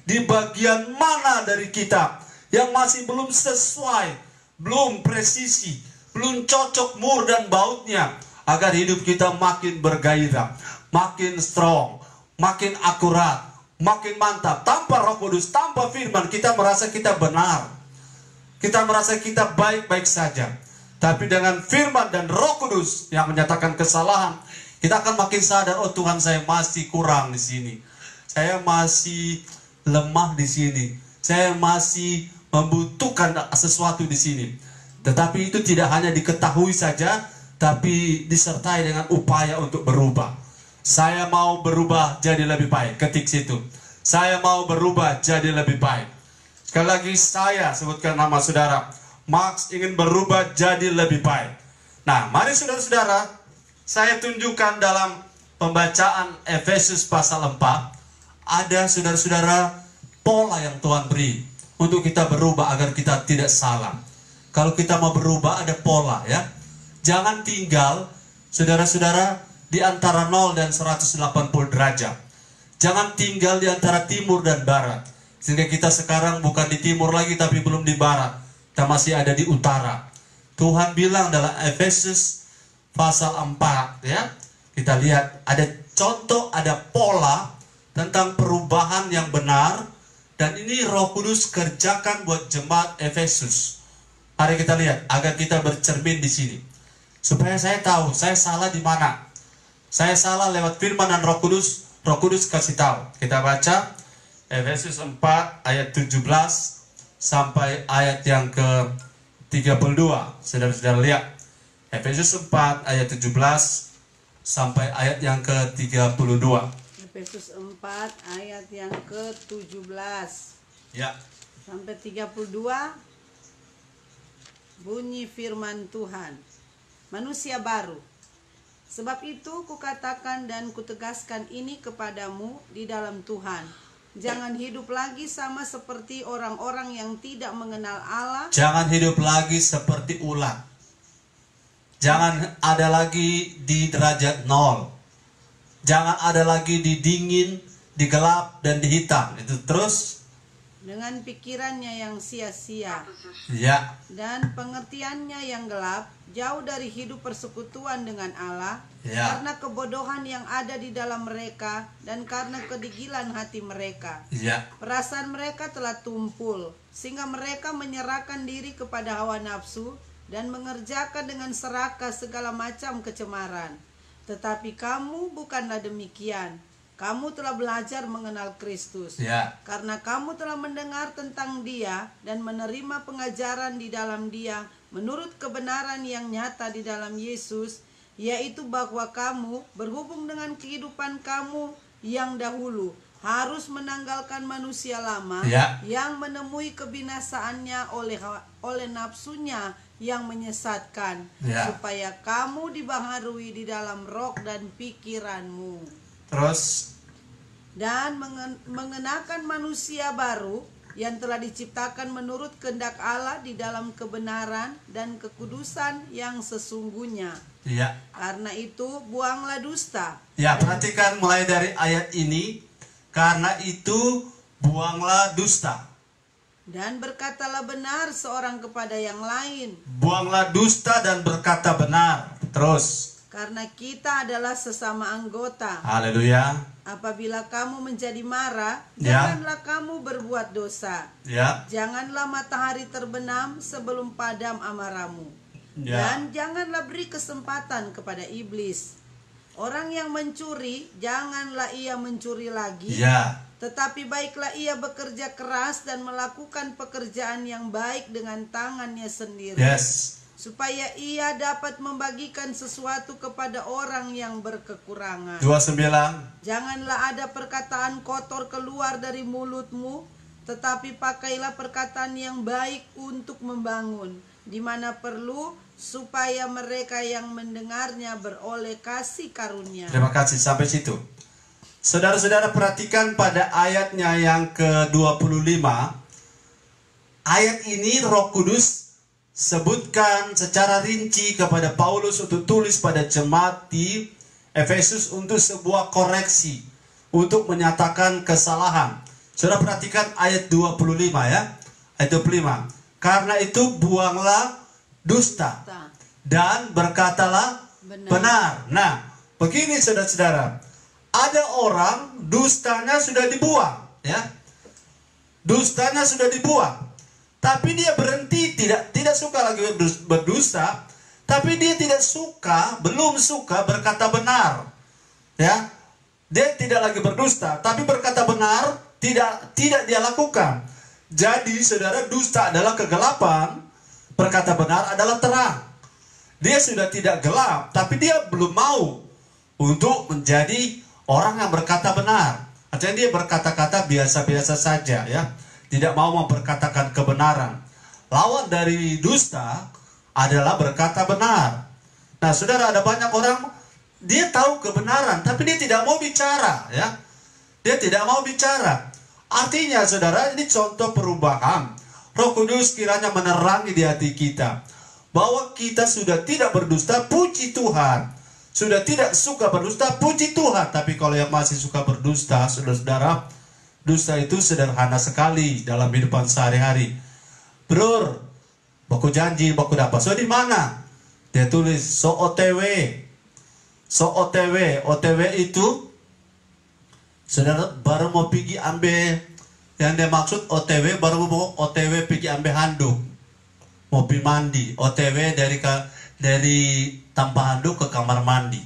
Di bagian mana dari kita yang masih belum sesuai, belum presisi, belum cocok mur dan bautnya, agar hidup kita makin bergairah, makin strong, makin akurat, makin mantap. Tanpa Roh Kudus, tanpa firman, kita merasa kita benar, kita merasa kita baik-baik saja. Tapi dengan firman dan Roh Kudus yang menyatakan kesalahan, kita akan makin sadar, oh Tuhan, saya masih kurang di sini. Saya masih lemah di sini. Saya masih membutuhkan sesuatu di sini. Tetapi itu tidak hanya diketahui saja, tapi disertai dengan upaya untuk berubah. Saya mau berubah jadi lebih baik. Ketik situ. Saya mau berubah jadi lebih baik. Sekali lagi saya sebutkan nama saudara. Max ingin berubah jadi lebih baik. Nah, mari saudara-saudara, saya tunjukkan dalam pembacaan Efesus pasal 4, ada saudara-saudara pola yang Tuhan beri untuk kita berubah agar kita tidak salah. Kalau kita mau berubah ada pola, ya. Jangan tinggal saudara-saudara di antara 0 dan 180 derajat. Jangan tinggal di antara timur dan barat. Sehingga kita sekarang bukan di timur lagi tapi belum di barat. Kita masih ada di utara. Tuhan bilang dalam Efesus pasal 4, ya. Kita lihat ada contoh, ada pola tentang perubahan yang benar, dan ini Roh Kudus kerjakan buat jemaat Efesus. Mari kita lihat agar kita bercermin di sini. Supaya saya tahu saya salah di mana. Saya salah lewat firman dan Roh Kudus. Roh Kudus kasih tahu. Kita baca Efesus 4 ayat 17 sampai ayat yang ke-32. Saudara-saudara lihat. Efesus 4 ayat 17 sampai ayat yang ke-32. Efesus 4 ayat yang ke-17 Ya. sampai 32. Bunyi firman Tuhan. Manusia baru. Sebab itu kukatakan dan kutegaskan ini kepadamu di dalam Tuhan. Jangan hidup lagi sama seperti orang-orang yang tidak mengenal Allah. Jangan hidup lagi seperti ulat. Jangan ada lagi di derajat 0. Jangan ada lagi di dingin, di gelap, dan di hitam. Itu terus. Dengan pikirannya yang sia-sia. Ya. Dan pengertiannya yang gelap. Jauh dari hidup persekutuan dengan Allah. Ya. Karena kebodohan yang ada di dalam mereka. Dan karena kedigilan hati mereka. Ya. Perasaan mereka telah tumpul. Sehingga mereka menyerahkan diri kepada hawa nafsu. Dan mengerjakan dengan serakah segala macam kecemaran. Tetapi kamu bukanlah demikian. Kamu telah belajar mengenal Kristus. Ya. Karena kamu telah mendengar tentang Dia dan menerima pengajaran di dalam Dia menurut kebenaran yang nyata di dalam Yesus, yaitu bahwa kamu berhubung dengan kehidupan kamu yang dahulu harus menanggalkan manusia lama Ya. yang menemui kebinasaannya oleh nafsunya yang menyesatkan, Ya. supaya kamu dibaharui di dalam roh dan pikiranmu. Terus. Dan mengenakan manusia baru yang telah diciptakan menurut kehendak Allah di dalam kebenaran dan kekudusan yang sesungguhnya. Ya. Karena itu buanglah dusta. Ya, perhatikan mulai dari ayat ini. Karena itu buanglah dusta. Dan berkatalah benar seorang kepada yang lain. Buanglah dusta dan berkata benar. Terus. Karena kita adalah sesama anggota. Haleluya. Apabila kamu menjadi marah, Ya. janganlah kamu berbuat dosa. Ya. Janganlah matahari terbenam sebelum padam amarahmu. Ya. Dan janganlah beri kesempatan kepada iblis. Orang yang mencuri, janganlah ia mencuri lagi. Ya. Tetapi baiklah ia bekerja keras dan melakukan pekerjaan yang baik dengan tangannya sendiri. Yes. Supaya ia dapat membagikan sesuatu kepada orang yang berkekurangan. 29. Janganlah ada perkataan kotor keluar dari mulutmu, tetapi pakailah perkataan yang baik untuk membangun, di mana perlu, supaya mereka yang mendengarnya beroleh kasih karunia. Terima kasih, sampai situ. Saudara-saudara perhatikan pada ayatnya yang ke-25. Ayat ini Roh Kudus sebutkan secara rinci kepada Paulus untuk tulis pada jemaat di Efesus untuk sebuah koreksi, untuk menyatakan kesalahan. Saudara perhatikan ayat 25 ya. Ayat 25. Karena itu buanglah dusta dan berkatalah benar. Nah, begini saudara-saudara. Ada orang dustanya sudah dibuang, ya. Dustanya sudah dibuang. Tapi dia berhenti, tidak suka lagi berdusta, tapi dia belum suka berkata benar. Ya. Dia tidak lagi berdusta, tapi berkata benar tidak dia lakukan. Jadi saudara, dusta adalah kegelapan, berkata benar adalah terang. Dia sudah tidak gelap, tapi dia belum mau untuk menjadi orang yang berkata benar. Artinya dia berkata-kata biasa-biasa saja, ya. Tidak mau memperkatakan kebenaran. Lawan dari dusta adalah berkata benar. Nah, saudara, ada banyak orang dia tahu kebenaran, tapi dia tidak mau bicara, ya. Dia tidak mau bicara. Artinya, saudara, ini contoh perubahan. Roh Kudus kiranya menerangi di hati kita bahwa kita sudah tidak berdusta, puji Tuhan. Sudah tidak suka berdusta, puji Tuhan. Tapi kalau yang masih suka berdusta, saudara-saudara, dusta itu sederhana sekali dalam kehidupan sehari-hari. Bro, baku janji, baku dapat. So di mana? Dia tulis so OTW. So OTW, OTW itu saudara baru mau pergi ambil, yang dia maksud OTW baru mau OTW pergi ambil handuk. Mau pergi mandi. OTW dari tanpa handuk ke kamar mandi.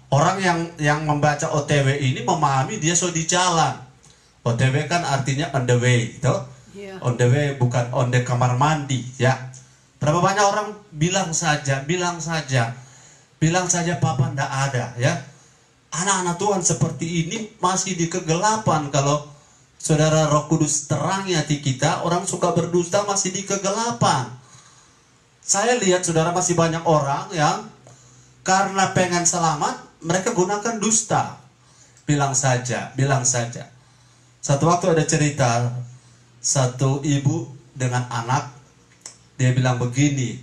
Orang yang membaca OTW ini memahami dia so di jalan. OTW kan artinya on the way, gitu. On the way, bukan on the kamar mandi, ya. Berapa banyak orang bilang saja papa ndak ada, ya. Anak-anak Tuhan seperti ini masih di kegelapan. Kalau saudara Roh Kudus terangi hati kita, orang suka berdusta masih di kegelapan. Saya lihat saudara masih banyak orang yang karena pengen selamat, mereka gunakan dusta. Bilang saja. Satu waktu ada cerita, satu ibu dengan anak, dia bilang begini,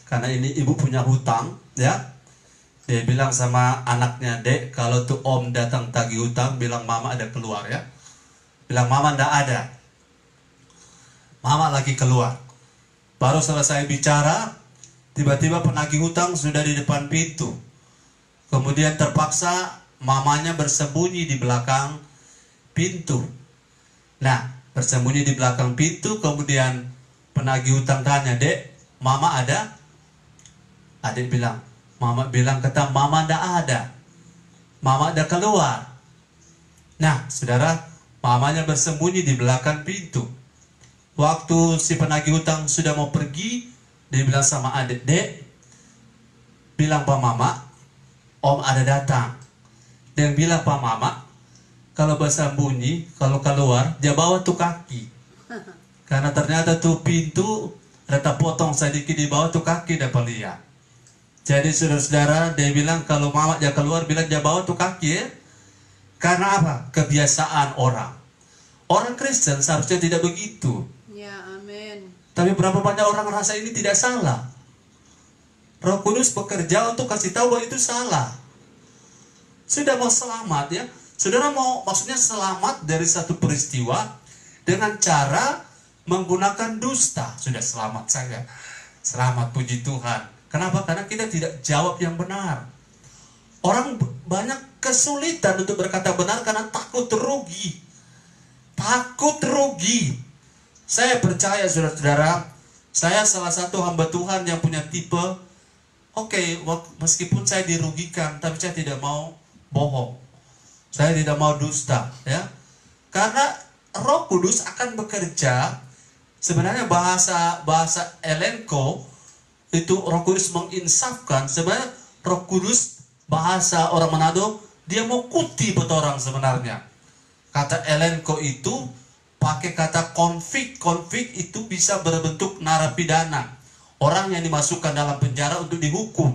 karena ini ibu punya hutang, ya. Dia bilang sama anaknya, "Dek, kalau tuh om datang tagih hutang, bilang mama ada keluar, ya." Bilang mama ndak ada. Mama lagi keluar. Baru selesai bicara, tiba-tiba penagih hutang sudah di depan pintu. Kemudian terpaksa mamanya bersembunyi di belakang pintu. Nah, bersembunyi di belakang pintu, kemudian penagih hutang tanya, "Dek, mama ada?" Adik bilang, mama bilang kata mama ndak ada. Mama ada keluar. Nah, saudara, mamanya bersembunyi di belakang pintu. Waktu si penagih hutang sudah mau pergi, dia bilang sama adik, "Dek, bilang Pak Mama, om ada datang." Dan bilang Pak Mama, kalau bersembunyi, kalau keluar, dia bawa tuh kaki. Karena ternyata tuh pintu, rata potong sedikit di bawah tuh kaki dapat lihat. Jadi saudara-saudara, dia bilang kalau mama dia keluar, bilang dia bawa tuh kaki, ya. Karena apa? Kebiasaan orang. Orang Kristen seharusnya tidak begitu. Ya, amin. Tapi berapa banyak orang merasa ini tidak salah. Roh Kudus bekerja untuk kasih tahu bahwa itu salah. Sudah mau selamat, ya. Saudara mau maksudnya selamat dari satu peristiwa dengan cara menggunakan dusta. Sudah selamat saya. Selamat, puji Tuhan. Kenapa? Karena kita tidak jawab yang benar. Orang banyak kesulitan untuk berkata benar karena takut rugi. Takut rugi. Saya percaya saudara-saudara, saya salah satu hamba Tuhan yang punya tipe, oke, meskipun saya dirugikan, tapi saya tidak mau bohong. Saya tidak mau dusta, ya. Karena Roh Kudus akan bekerja. Sebenarnya bahasa elenko itu Roh Kudus menginsafkan. Sebenarnya Roh Kudus bahasa orang Manado, dia mau kuti betul orang sebenarnya. Kata elenko itu pakai kata konflik. Konflik itu bisa berbentuk narapidana, orang yang dimasukkan dalam penjara untuk dihukum.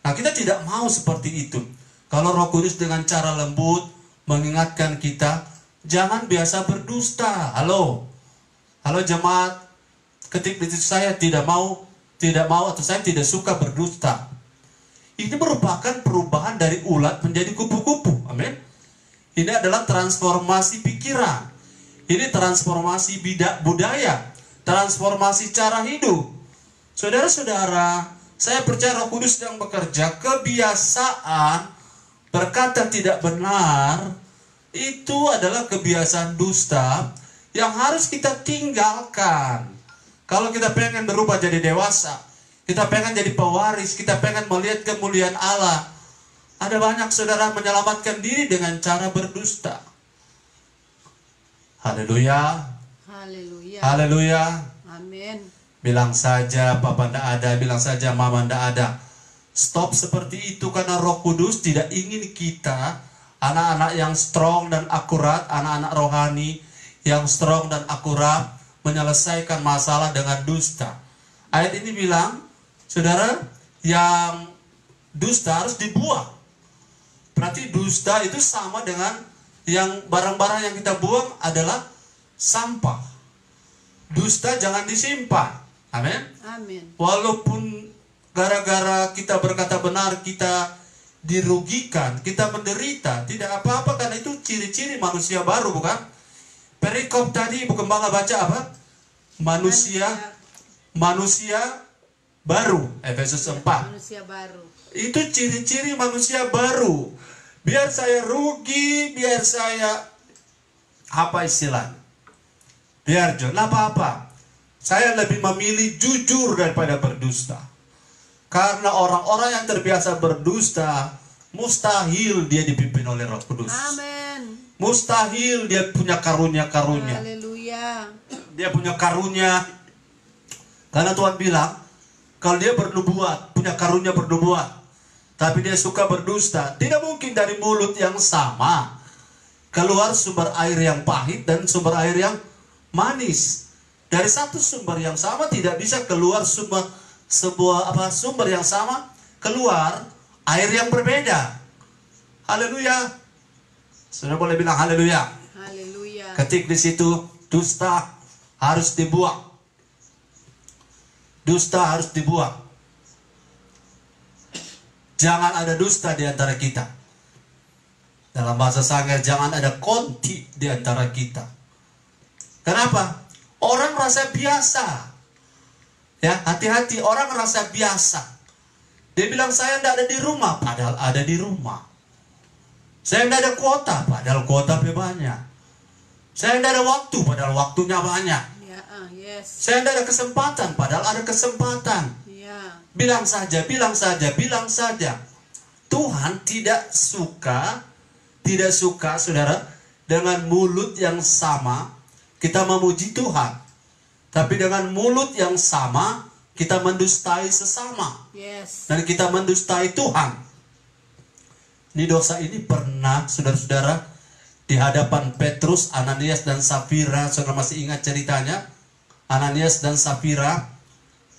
Nah, kita tidak mau seperti itu. Kalau Roh Kudus dengan cara lembut mengingatkan kita, jangan biasa berdusta. Halo jemaat, ketik di situ saya tidak mau atau saya tidak suka berdusta. Ini merupakan perubahan dari ulat menjadi kupu-kupu. Amin. Ini adalah transformasi pikiran. Ini transformasi budaya, transformasi cara hidup. Saudara-saudara, saya percaya Roh Kudus yang bekerja. Kebiasaan berkata tidak benar itu adalah kebiasaan dusta yang harus kita tinggalkan. Kalau kita pengen berubah jadi dewasa, kita pengen jadi pewaris, kita pengen melihat kemuliaan Allah, ada banyak saudara menyelamatkan diri dengan cara berdusta. Haleluya. Haleluya. Haleluya. Amin. Bilang saja papa ndak ada, bilang saja mama ndak ada. Stop seperti itu, karena Roh Kudus tidak ingin kita anak-anak yang strong dan akurat, anak-anak rohani yang strong dan akurat menyelesaikan masalah dengan dusta. Ayat ini bilang, saudara, yang dusta harus dibuang. Berarti dusta itu sama dengan yang barang-barang yang kita buang adalah sampah. Dusta jangan disimpan. Amin. Amin. Walaupun gara-gara kita berkata benar kita dirugikan, kita menderita, tidak apa-apa, karena itu ciri-ciri manusia baru, bukan? Perikop tadi Ibu Gembala baca apa? Manusia baru, Efesus 4. Manusia baru. Itu ciri-ciri manusia baru. Biar saya rugi, biar saya apa istilahnya? Biar apa-apa. Saya lebih memilih jujur daripada berdusta. Karena orang-orang yang terbiasa berdusta, mustahil dia dipimpin oleh Roh Kudus. Amin. Mustahil dia punya karunia-karunia. Haleluya. Dia punya karunia. Karena Tuhan bilang, kalau dia bernubuat, punya karunia bernubuat, tapi dia suka berdusta, tidak mungkin dari mulut yang sama keluar sumber air yang pahit dan sumber air yang manis. Dari satu sumber yang sama tidak bisa keluar sumber yang sama keluar air yang berbeda. Haleluya. Sudah boleh bilang haleluya. Haleluya. Ketik di situ, dusta harus dibuang. Dusta harus dibuang. Jangan ada dusta di antara kita. Dalam bahasa Sangir, jangan ada konti di antara kita. Kenapa? Orang rasa biasa. Ya, hati-hati, orang rasa biasa. Dia bilang saya tidak ada di rumah, padahal ada di rumah. Saya tidak ada kuota, padahal kuota banyak. Saya tidak ada waktu, padahal waktunya banyak. Ya, yes. Saya tidak ada kesempatan, padahal ada kesempatan. Ya. Bilang saja, bilang saja, bilang saja. Tuhan tidak suka, saudara, dengan mulut yang sama kita memuji Tuhan. Tapi dengan mulut yang sama kita mendustai sesama. Yes. Dan kita mendustai Tuhan. Ini dosa ini pernah, saudara-saudara, di hadapan Petrus, Ananias dan Safira. Saudara masih ingat ceritanya? Ananias dan Safira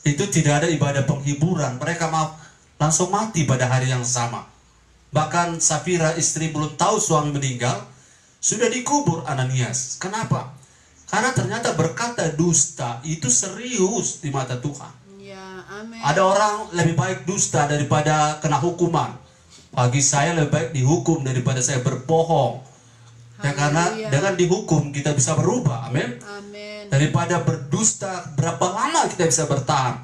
itu tidak ada ibadah penghiburan. Mereka mau langsung mati pada hari yang sama. Bahkan Safira istri belum tahu suami meninggal, sudah dikubur Ananias. Kenapa? Karena ternyata berkata dusta itu serius di mata Tuhan. Ya, amin. Ada orang lebih baik dusta daripada kena hukuman. Bagi saya lebih baik dihukum daripada saya berbohong. Ya, karena dengan dihukum kita bisa berubah. Amin. Amin. Daripada berdusta, berapa lama kita bisa bertahan?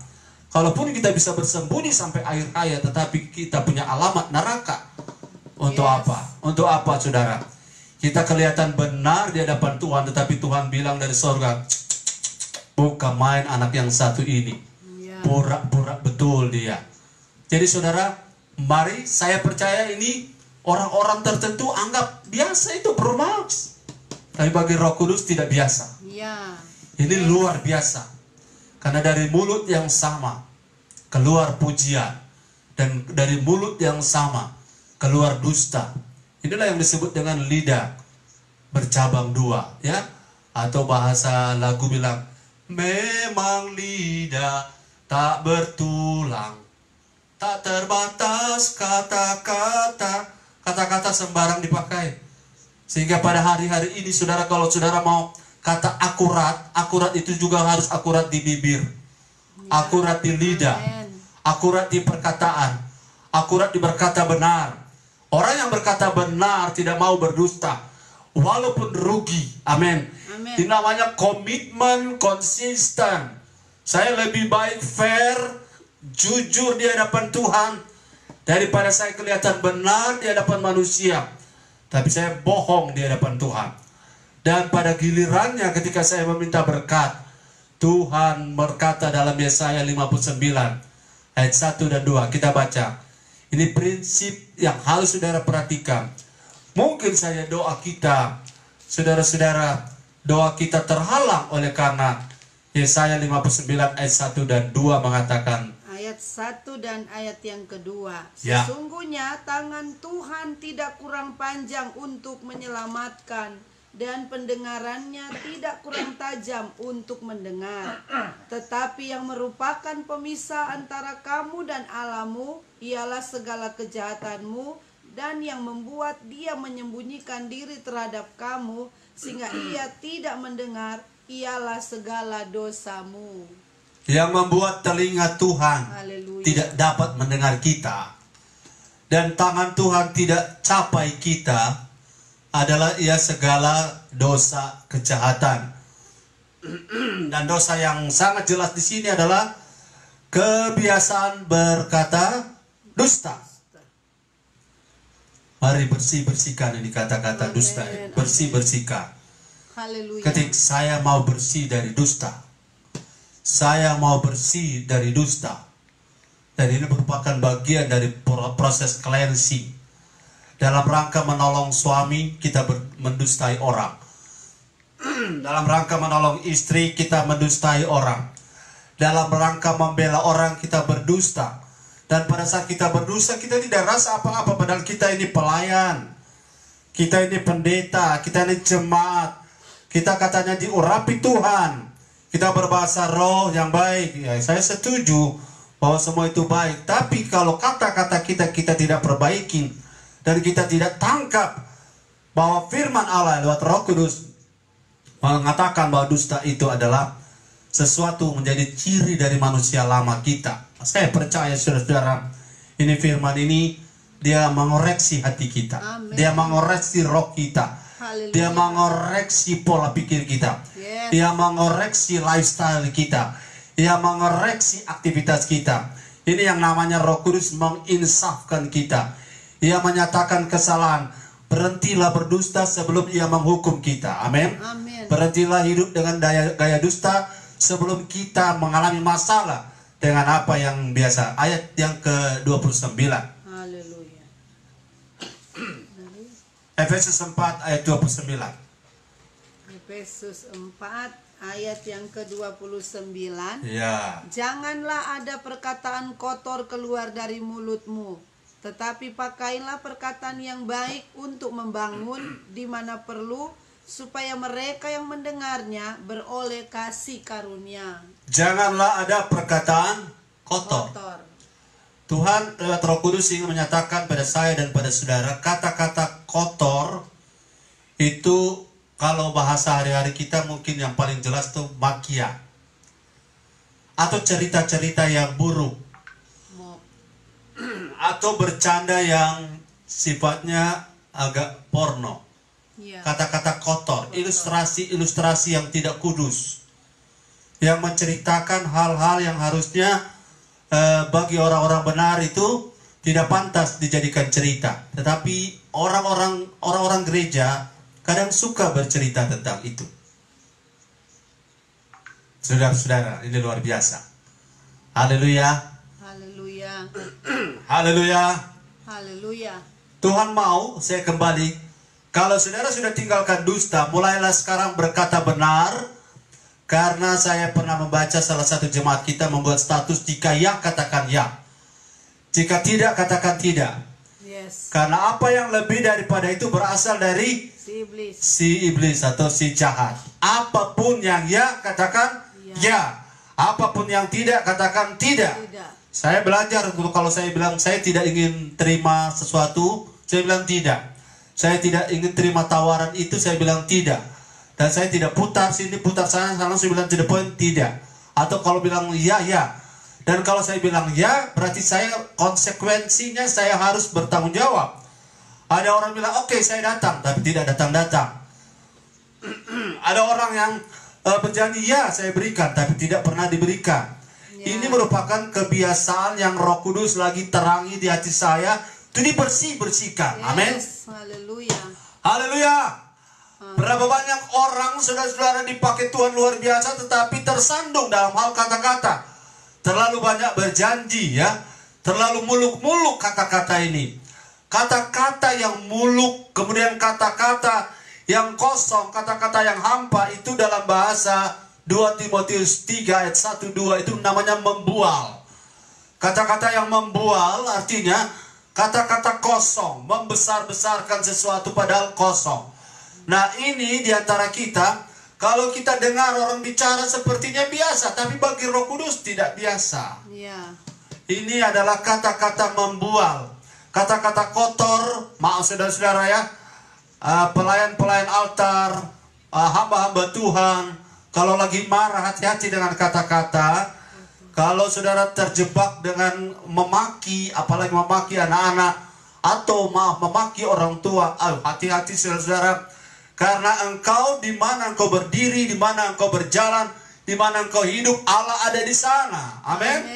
Kalaupun kita bisa bersembunyi sampai akhir hayat, tetapi kita punya alamat neraka. Untuk apa? Untuk apa, saudara? Kita kelihatan benar di hadapan Tuhan, tetapi Tuhan bilang dari sorga, bukan main anak yang satu ini. Pura-pura betul dia. Jadi saudara, mari saya percaya ini orang-orang tertentu anggap biasa itu bermaks. Tapi bagi Roh Kudus tidak biasa. Ya. Ini luar biasa. Karena dari mulut yang sama keluar pujian. Dan dari mulut yang sama keluar dusta. Inilah yang disebut dengan lidah bercabang dua, ya. Atau bahasa lagu bilang, memang lidah tak bertulang, tak terbatas kata-kata. Kata-kata sembarang dipakai. Sehingga pada hari-hari ini, saudara, kalau saudara mau kata akurat, akurat itu juga harus akurat di bibir, akurat di lidah, akurat di perkataan, akurat di berkata benar. Orang yang berkata benar tidak mau berdusta, walaupun rugi. Amin. Ini namanya komitmen konsisten. Saya lebih baik fair, jujur di hadapan Tuhan, daripada saya kelihatan benar di hadapan manusia, tapi saya bohong di hadapan Tuhan. Dan pada gilirannya ketika saya meminta berkat, Tuhan berkata dalam Yesaya 59 ayat 1 dan 2. Kita baca. Ini prinsip yang harus saudara perhatikan. Mungkin saja doa kita, saudara-saudara, doa kita terhalang oleh karena Yesaya 59 ayat 1 dan 2 mengatakan, ayat 1 dan ayat yang kedua, ya. Sesungguhnya tangan Tuhan tidak kurang panjang untuk menyelamatkan, dan pendengarannya tidak kurang tajam untuk mendengar. Tetapi yang merupakan pemisah antara kamu dan Allahmu ialah segala kejahatanmu, dan yang membuat dia menyembunyikan diri terhadap kamu sehingga ia tidak mendengar ialah segala dosamu. Yang membuat telinga Tuhan tidak dapat mendengar kita, dan tangan Tuhan tidak capai kita, adalah ia segala dosa kejahatan. Dan dosa yang sangat jelas di sini adalah kebiasaan berkata dusta. Mari bersihkan ini kata-kata dusta. Bersihkan. Ketika saya mau bersih dari dusta, saya mau bersih dari dusta, Dan ini merupakan bagian dari proses cleansing. Dalam rangka menolong suami, kita mendustai orang. Dalam rangka menolong istri, kita mendustai orang. Dalam rangka membela orang, kita berdusta. Dan pada saat kita berdusta, kita tidak rasa apa-apa, padahal kita ini pelayan. Kita ini pendeta, kita ini jemaat. Kita katanya diurapi Tuhan. Kita berbahasa roh yang baik. Ya, saya setuju bahwa semua itu baik. Tapi kalau kata-kata kita tidak perbaiki, dan kita tidak tangkap bahwa firman Allah lewat Roh Kudus mengatakan bahwa dusta itu adalah sesuatu menjadi ciri dari manusia lama kita. Saya percaya saudara-saudara, ini firman ini dia mengoreksi hati kita. Amen. Dia mengoreksi roh kita. Haleluya. Dia mengoreksi pola pikir kita. Yes. Dia mengoreksi lifestyle kita. Dia mengoreksi aktivitas kita. Ini yang namanya Roh Kudus menginsafkan kita. Ia menyatakan kesalahan. Berhentilah berdusta sebelum ia menghukum kita. Amin. Amin. Berhentilah hidup dengan gaya dusta sebelum kita mengalami masalah dengan apa yang biasa. Ayat yang ke-29. Haleluya. Efesus 4 ayat 29. Efesus 4 ayat yang ke-29. Ya. Janganlah ada perkataan kotor keluar dari mulutmu, tetapi pakailah perkataan yang baik untuk membangun di mana perlu, supaya mereka yang mendengarnya beroleh kasih karunia. Janganlah ada perkataan kotor. Tuhan lewat Roh Kudus ingin menyatakan pada saya dan pada saudara, kata-kata kotor itu kalau bahasa hari-hari kita mungkin yang paling jelas tuh makia. Atau cerita-cerita yang buruk. Atau bercanda yang sifatnya agak porno. Ya. Kata-kata kotor, ilustrasi-ilustrasi yang tidak kudus, yang menceritakan hal-hal yang harusnya bagi orang-orang benar itu tidak pantas dijadikan cerita. Tetapi orang-orang gereja kadang suka bercerita tentang itu. Saudara-saudara, ini luar biasa. Haleluya. Haleluya. Haleluya. Haleluya. Tuhan mau, saya kembali, kalau saudara sudah tinggalkan dusta, mulailah sekarang berkata benar. Karena saya pernah membaca salah satu jemaat kita membuat status, jika ya, katakan ya. Jika tidak, katakan tidak. Yes. Karena apa yang lebih daripada itu berasal dari si iblis atau si jahat. Apapun yang ya, katakan ya. Apapun yang tidak, katakan tidak. Saya belajar dulu, kalau saya bilang saya tidak ingin terima sesuatu, saya bilang tidak. Saya tidak ingin terima tawaran itu, saya bilang tidak. Dan saya tidak putar sini, putar sana, langsung bilang to the point, tidak. Atau kalau bilang ya, ya. Dan kalau saya bilang ya, berarti saya konsekuensinya saya harus bertanggung jawab. Ada orang bilang, oke, saya datang, tapi tidak datang-datang. Ada orang yang berjanji, ya saya berikan, tapi tidak pernah diberikan. Ya. Ini merupakan kebiasaan yang Roh Kudus lagi terangi di hati saya. Itu dibersihkan. Yes. Amin. Haleluya. Haleluya. Berapa banyak orang saudara-saudara dipakai Tuhan luar biasa, tetapi tersandung dalam hal kata-kata. Terlalu banyak berjanji ya. Terlalu muluk-muluk kata-kata ini. Kata-kata yang muluk, kemudian kata-kata yang kosong, kata-kata yang hampa, itu dalam bahasa 2 Timotius 3 ayat 1-2 itu namanya membual. Kata-kata yang membual artinya kata-kata kosong, membesar-besarkan sesuatu padahal kosong. Nah ini diantara kita, kalau kita dengar orang bicara sepertinya biasa, tapi bagi Roh Kudus tidak biasa. Ya. Ini adalah kata-kata membual, kata-kata kotor. Maaf saudara-saudara ya, pelayan-pelayan altar, hamba-hamba Tuhan, kalau lagi marah hati-hati dengan kata-kata. Kalau saudara terjebak dengan memaki, apalagi memaki anak-anak, atau maaf memaki orang tua, hati-hati saudara. Karena engkau, di mana engkau berdiri, di mana engkau berjalan, di mana engkau hidup, Allah ada di sana. Amin.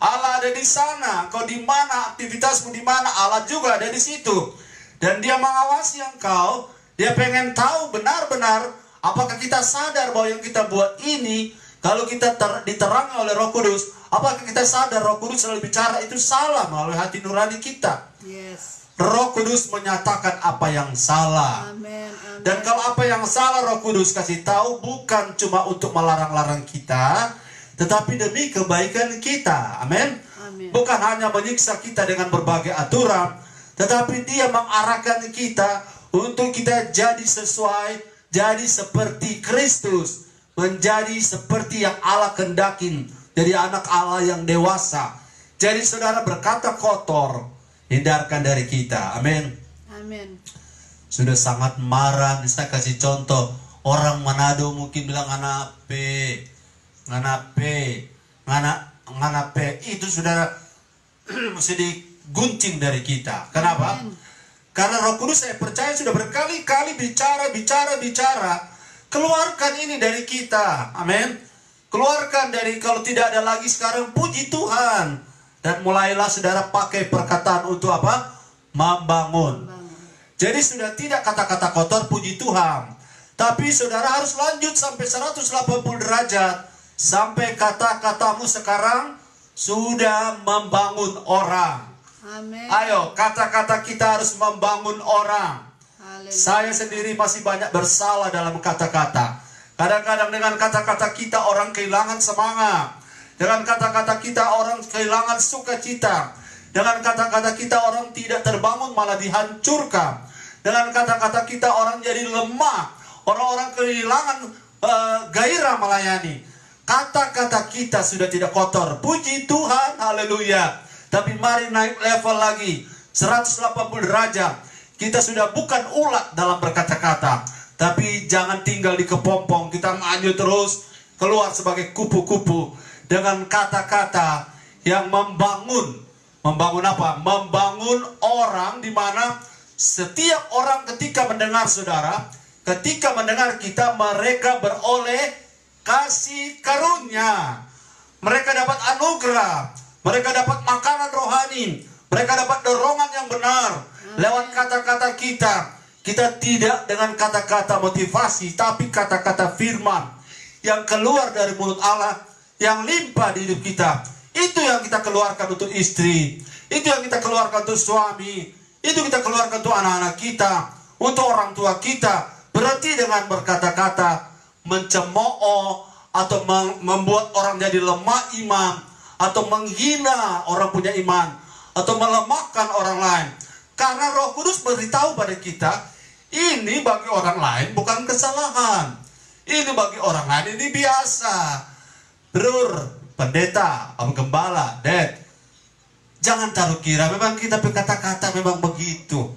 Allah ada di sana. Engkau di mana, aktivitasmu di mana, Allah juga ada di situ. Dan Dia mengawasi engkau. Dia pengen tahu benar-benar apakah kita sadar bahwa yang kita buat ini, kalau kita diterangi oleh Roh Kudus, Apakah kita sadar Roh Kudus selalu bicara itu salah melalui hati nurani kita? Yes. Roh Kudus menyatakan apa yang salah. Amin. Amin. Dan kalau apa yang salah Roh Kudus kasih tahu bukan cuma untuk melarang-larang kita, tetapi demi kebaikan kita. Amin. Amin. Bukan hanya menyiksa kita dengan berbagai aturan, tetapi Dia mengarahkan kita untuk kita jadi sesuai, jadi seperti Kristus, menjadi seperti yang Allah kehendakin, jadi anak Allah yang dewasa. Jadi saudara, berkata kotor hindarkan dari kita. Amin. Amin. Sudah sangat marah. Saya kasih contoh, orang Manado mungkin bilang ngana P, itu sudah mesti diguncing dari kita. Kenapa? Amin. Karena Roh Kudus saya percaya sudah berkali-kali bicara. Keluarkan ini dari kita. Amin. Keluarkan dari, kalau tidak ada lagi sekarang, puji Tuhan. Dan mulailah saudara pakai perkataan untuk apa? Membangun. Jadi sudah tidak kata-kata kotor, puji Tuhan. Tapi saudara harus lanjut sampai 180 derajat. Sampai kata-katamu sekarang sudah membangun orang. Amin. Ayo, kata-kata kita harus membangun orang. Haleluya. Saya sendiri masih banyak bersalah dalam kata-kata. Kadang-kadang dengan kata-kata kita orang kehilangan semangat. Dengan kata-kata kita orang kehilangan sukacita. Dengan kata-kata kita orang tidak terbangun, malah dihancurkan. Dengan kata-kata kita orang jadi lemah. Orang-orang kehilangan gairah melayani. Kata-kata kita sudah tidak kotor. Puji Tuhan, haleluya. Tapi mari naik level lagi, 180 derajat. Kita sudah bukan ulat dalam berkata-kata, tapi jangan tinggal di kepompong. Kita maju terus, keluar sebagai kupu-kupu dengan kata-kata yang membangun. Membangun apa? Membangun orang, di mana setiap orang ketika mendengar saudara, ketika mendengar kita, mereka beroleh kasih karunia. Mereka dapat anugerah. Mereka dapat makanan rohani. Mereka dapat dorongan yang benar. Lewat kata-kata kita. Kita tidak dengan kata-kata motivasi, tapi kata-kata firman yang keluar dari mulut Allah, yang limpah di hidup kita. Itu yang kita keluarkan untuk istri. Itu yang kita keluarkan untuk suami. Itu kita keluarkan untuk anak-anak kita, untuk orang tua kita. Berarti dengan berkata-kata mencemooh atau membuat orang jadi lemah iman, atau menghina orang punya iman, atau melemahkan orang lain. Karena Roh Kudus beritahu pada kita, ini bagi orang lain bukan kesalahan. Ini bagi orang lain ini biasa. Brur, pendeta, om gembala, dad, jangan taruh kira memang kita berkata-kata memang begitu.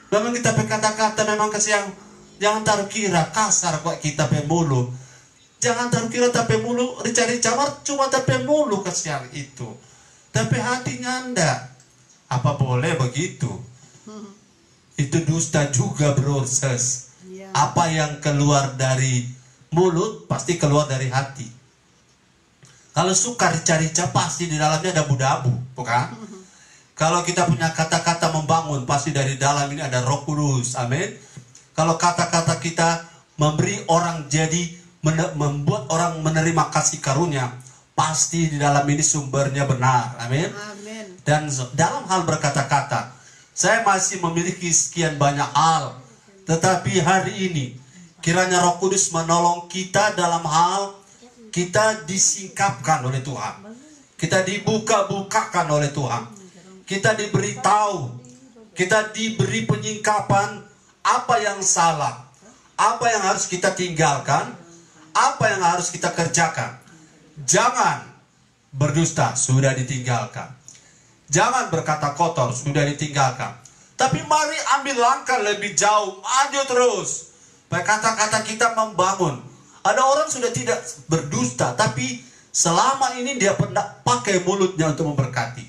Memang kita berkata-kata memang kesiang. Jangan taruh kira kasar kok kita pemulu. Jangan taruh kira tapi mulu dicari camar cuma tapi mulu kesiang itu. Tapi hatinya ndak. Apa boleh begitu? Itu dusta juga, bro, ses. Ya. Apa yang keluar dari mulut pasti keluar dari hati. Kalau suka rica-rica pasti di dalamnya ada budabu, bukan? Kalau kita punya kata-kata membangun, pasti dari dalam ini ada Roh Kudus. Amin. Kalau kata-kata kita memberi orang jadi, membuat orang menerima kasih karunia, pasti di dalam ini sumbernya benar. Amin. Amin. Dan dalam hal berkata-kata, saya masih memiliki sekian banyak hal. Tetapi hari ini, kiranya Roh Kudus menolong kita dalam hal kita disingkapkan oleh Tuhan. Kita dibuka-bukakan oleh Tuhan. Kita diberitahu. Kita diberi penyingkapan apa yang salah. Apa yang harus kita tinggalkan. Apa yang harus kita kerjakan. Jangan berdusta, sudah ditinggalkan. Jangan berkata kotor, sudah ditinggalkan. Tapi mari ambil langkah lebih jauh, maju terus. Kata-kata kita membangun. Ada orang sudah tidak berdusta, tapi selama ini dia pernah pakai mulutnya untuk memberkati.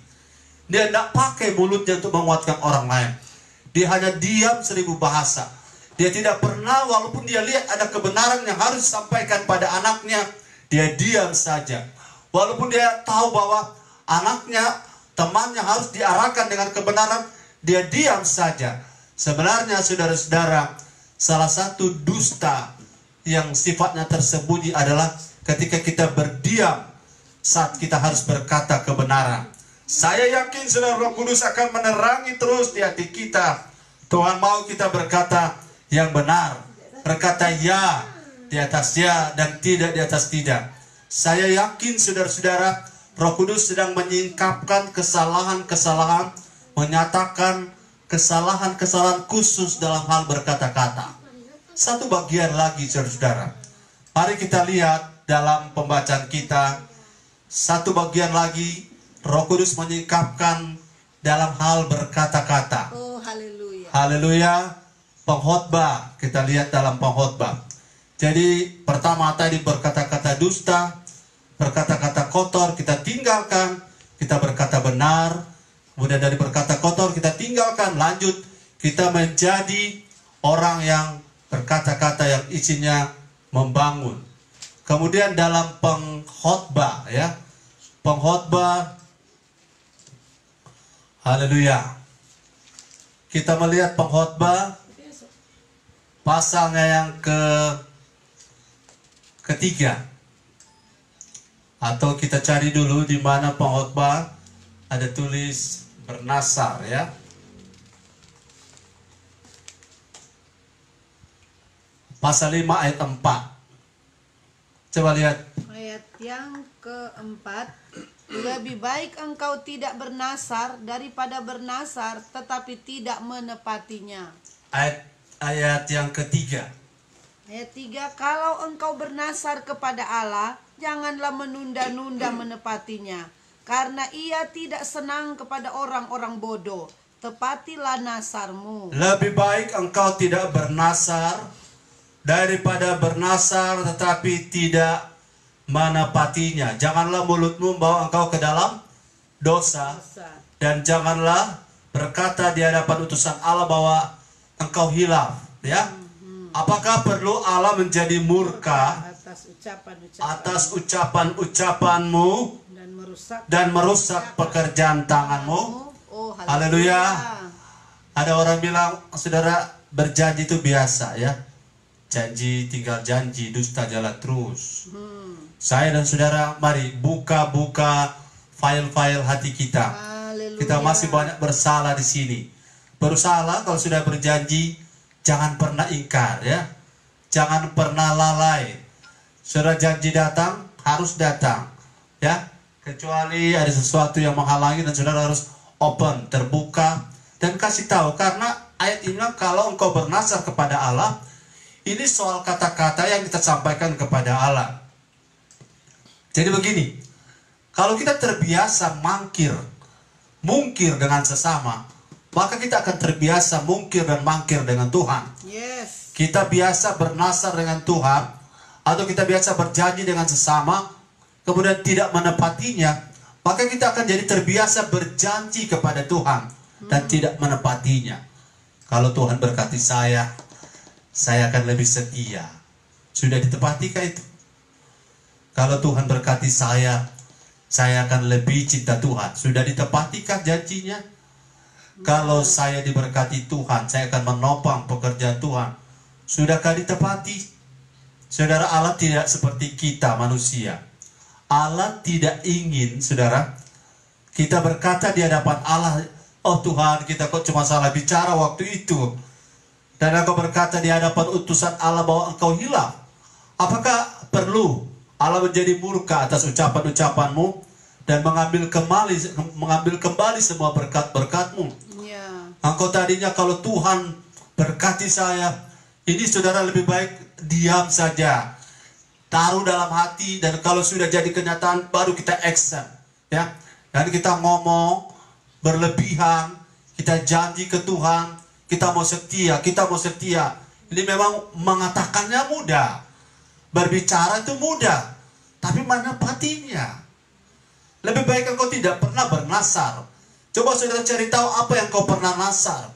Dia tidak pakai mulutnya untuk menguatkan orang lain. Dia hanya diam 1000 bahasa. Dia tidak pernah, walaupun dia lihat ada kebenaran yang harus disampaikan pada anaknya, dia diam saja. Walaupun dia tahu bahwa anaknya, temannya harus diarahkan dengan kebenaran, dia diam saja. Sebenarnya saudara-saudara, salah satu dusta yang sifatnya tersembunyi adalah ketika kita berdiam saat kita harus berkata kebenaran. Saya yakin saudara, Roh Kudus akan menerangi terus di hati kita. Tuhan mau kita berkata yang benar, berkata ya di atas ya dan tidak di atas tidak. Saya yakin saudara-saudara, Roh Kudus sedang menyingkapkan kesalahan-kesalahan, menyatakan kesalahan-kesalahan khusus dalam hal berkata-kata. Satu bagian lagi saudara-saudara, mari kita lihat dalam pembacaan kita. Satu bagian lagi, Roh Kudus menyingkapkan dalam hal berkata-kata. Oh, haleluya. Haleluya. Pengkhotbah, kita lihat dalam pengkhotbah. Jadi pertama tadi berkata-kata dusta, berkata-kata kotor kita tinggalkan, kita berkata benar. Kemudian dari berkata kotor kita tinggalkan, lanjut kita menjadi orang yang berkata-kata yang isinya membangun. Kemudian dalam pengkhotbah, ya, pengkhotbah, haleluya. Kita melihat pengkhotbah pasalnya yang ketiga, atau kita cari dulu di mana pengkhotbah ada tulis bernasar, ya. Pasal 5 ayat 4. Coba lihat. Ayat yang keempat, lebih baik engkau tidak bernasar daripada bernasar tetapi tidak menepatinya. Ayat yang ketiga. Ayat 3, kalau engkau bernasar kepada Allah, janganlah menunda-nunda menepatinya, karena ia tidak senang kepada orang-orang bodoh. Tepatilah nasarmu. Lebih baik engkau tidak bernasar daripada bernasar tetapi tidak menepatinya. Janganlah mulutmu membawa engkau ke dalam dosa, dan janganlah berkata di hadapan utusan Allah bahwa engkau hilaf, ya. Apakah perlu Allah menjadi murka atas ucapan-ucapanmu dan merusak pekerjaan tanganmu? Oh, haleluya. Ada orang bilang, saudara, berjanji itu biasa, ya. Janji tinggal janji, dusta jalan terus. Saya dan saudara, mari buka-buka file-file hati kita. Haleluya. Kita masih banyak bersalah di sini. Bersalah kalau sudah berjanji, jangan pernah ingkar, ya. Jangan pernah lalai. Sudah janji datang, harus datang, ya. Kecuali ada sesuatu yang menghalangi dan saudara harus open, terbuka dan kasih tahu. Karena ayat ini bilang kalau engkau bernasar kepada Allah, ini soal kata-kata yang kita sampaikan kepada Allah. Jadi begini, kalau kita terbiasa mungkir dengan sesama, maka kita akan terbiasa mungkir dan mangkir dengan Tuhan. Yes. Kita biasa bernasar dengan Tuhan, atau kita biasa berjanji dengan sesama, kemudian tidak menepatinya, maka kita akan jadi terbiasa berjanji kepada Tuhan dan tidak menepatinya. Kalau Tuhan berkati saya akan lebih setia. Sudah ditepatikah itu? Kalau Tuhan berkati saya akan lebih cinta Tuhan. Sudah ditepatikah janjinya? Kalau saya diberkati Tuhan, saya akan menopang pekerjaan Tuhan. Sudahkah ditepati? Saudara, Allah tidak seperti kita manusia. Allah tidak ingin, saudara, kita berkata di hadapan Allah, oh Tuhan, kita kok cuma salah bicara waktu itu. Dan engkau berkata di hadapan utusan Allah bahwa engkau hilaf. Apakah perlu Allah menjadi murka atas ucapan-ucapanmu dan mengambil kembali semua berkat-berkatmu? Ya. Engkau tadinya kalau Tuhan berkati saya, ini saudara lebih baik diam saja, taruh dalam hati, dan kalau sudah jadi kenyataan baru kita action, ya. Dan kita ngomong berlebihan, kita janji ke Tuhan, kita mau setia. Ini memang mengatakannya mudah, berbicara itu mudah, tapi menepatinya. Lebih baik engkau tidak pernah bernasar. Coba saudara cari tahu apa yang kau pernah nasar.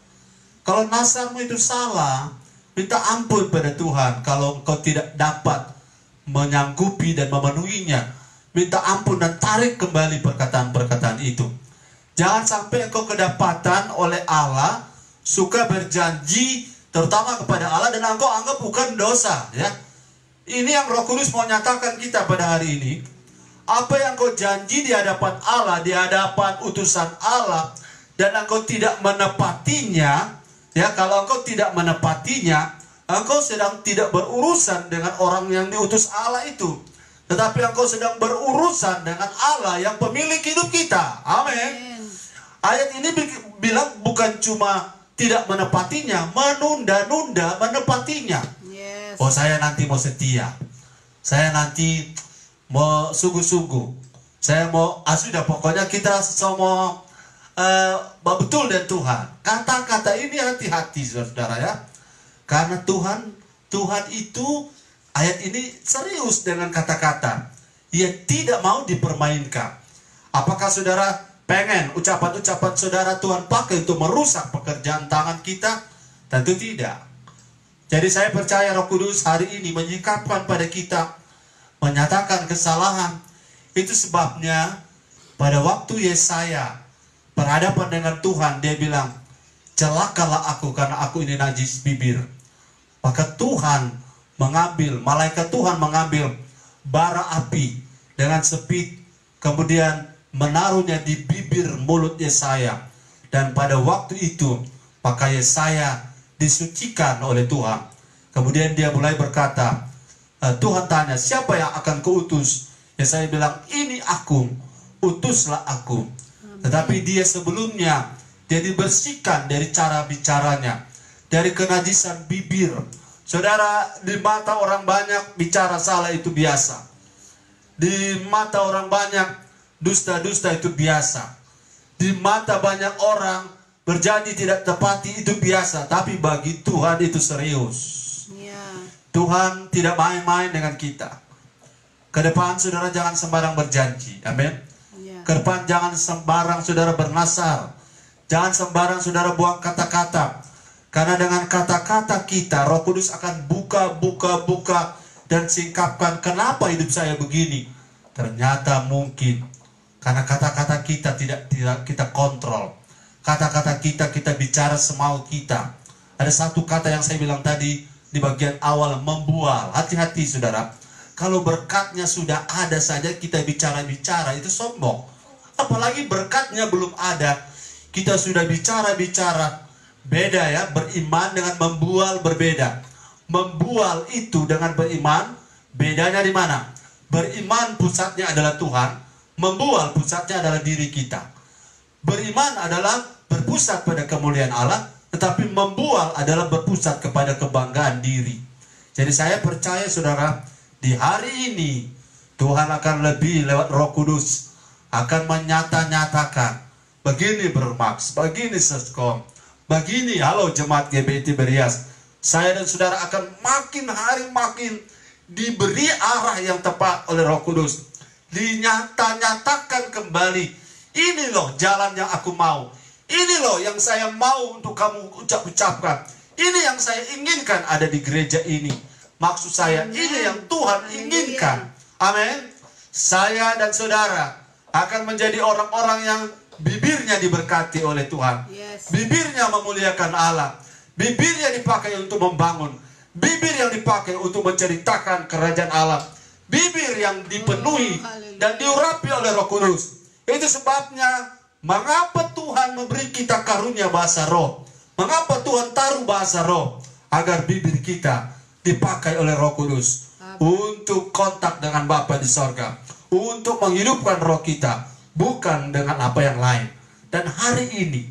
Kalau nasarmu itu salah, minta ampun pada Tuhan. Kalau engkau tidak dapat menyanggupi dan memenuhinya, minta ampun dan tarik kembali perkataan-perkataan itu. Jangan sampai engkau kedapatan oleh Allah suka berjanji terutama kepada Allah dan engkau anggap bukan dosa, ya. Ini yang Roh Kudus mau nyatakan kita pada hari ini. apa yang engkau janji di hadapan Allah, di hadapan utusan Allah, dan engkau tidak menepatinya, ya, kalau engkau tidak menepatinya, engkau sedang tidak berurusan dengan orang yang diutus Allah itu, tetapi engkau sedang berurusan dengan Allah yang pemilik hidup kita. Amin. Ayat ini bilang bukan cuma tidak menepatinya, menunda-nunda menepatinya. Yes. Oh, saya nanti mau setia, saya nanti mau sungguh-sungguh, saya mau sudah, pokoknya kita semua betul dan Tuhan. Kata-kata ini hati-hati saudara ya, karena Tuhan itu ayat ini serius dengan kata-kata. Ia tidak mau dipermainkan. Apakah saudara pengen ucapan-ucapan saudara Tuhan pakai untuk merusak pekerjaan tangan kita? Tentu tidak. Jadi saya percaya Roh Kudus hari ini menyikapkan pada kita, menyatakan kesalahan. Itu sebabnya pada waktu Yesaya berhadapan dengan Tuhan, dia bilang, celakalah aku karena aku ini najis bibir. Maka Tuhan mengambil, malaikat Tuhan mengambil bara api dengan sepit, kemudian menaruhnya di bibir mulut Yesaya. Dan pada waktu itu, maka Yesaya disucikan oleh Tuhan. Kemudian dia mulai berkata, Tuhan tanya, siapa yang akan kuutus? Yesaya bilang, ini aku, utuslah aku. Tetapi dia sebelumnya, dia dibersihkan dari cara bicaranya, dari kenajisan bibir. Saudara, di mata orang banyak bicara salah itu biasa. Di mata orang banyak dusta-dusta itu biasa. Di mata banyak orang berjanji tidak tepati itu biasa. Tapi bagi Tuhan itu serius. Tuhan tidak main-main dengan kita. Ke depan saudara jangan sembarang berjanji. Amin. Ke depan jangan sembarang saudara bernasar. Jangan sembarang saudara buang kata-kata. Karena dengan kata-kata kita, Roh Kudus akan buka dan singkapkan kenapa hidup saya begini. Ternyata mungkin karena kata-kata kita tidak kita kontrol. Kata-kata kita bicara semau kita. Ada satu kata yang saya bilang tadi di bagian awal, membual. Hati-hati saudara. Kalau berkatnya sudah ada saja kita bicara-bicara, itu sombong. Apalagi berkatnya belum ada, kita sudah bicara-bicara. Beda ya, beriman dengan membual berbeda. Membual itu dengan beriman, bedanya di mana? Beriman pusatnya adalah Tuhan, membual pusatnya adalah diri kita. Beriman adalah berpusat pada kemuliaan Allah, tetapi membual adalah berpusat kepada kebanggaan diri. Jadi saya percaya saudara, di hari ini Tuhan akan lebih lewat Roh Kudus akan menyata-nyatakan, begini Bermax, begini Seskom, begini halo jemaat GBT Berias. Saya dan saudara akan makin hari makin diberi arah yang tepat oleh Roh Kudus. Dinyata-nyatakan kembali, ini loh jalan yang aku mau. Ini loh yang saya mau untuk kamu ucapkan. Ini yang saya inginkan ada di gereja ini. Maksud saya, ini yang Tuhan inginkan. Amin. Saya dan saudara akan menjadi orang-orang yang bibirnya diberkati oleh Tuhan. Bibirnya memuliakan Allah. Bibirnya dipakai untuk membangun. Bibir yang dipakai untuk menceritakan kerajaan Allah. Bibir yang dipenuhi dan diurapi oleh Roh Kudus. Itu sebabnya mengapa Tuhan memberi kita karunia bahasa roh? Mengapa Tuhan taruh bahasa roh? Agar bibir kita dipakai oleh Roh Kudus untuk kontak dengan Bapa di sorga, untuk menghidupkan roh kita, bukan dengan apa yang lain. Dan hari ini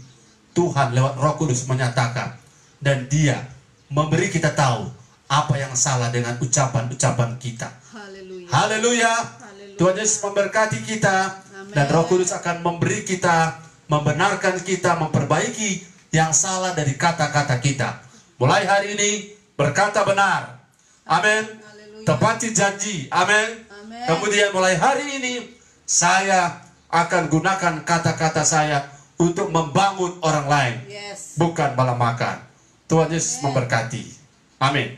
Tuhan lewat Roh Kudus menyatakan, dan Dia memberi kita tahu apa yang salah dengan ucapan-ucapan kita. Haleluya. Tuhan Yesus memberkati kita. Dan Roh Kudus akan memberi kita, membenarkan kita, memperbaiki yang salah dari kata-kata kita. Mulai hari ini berkata benar. Amin. Tepati janji. Amin. Kemudian mulai hari ini saya akan gunakan kata-kata saya untuk membangun orang lain. Bukan malah makan. Tuhan Yesus memberkati. Amin.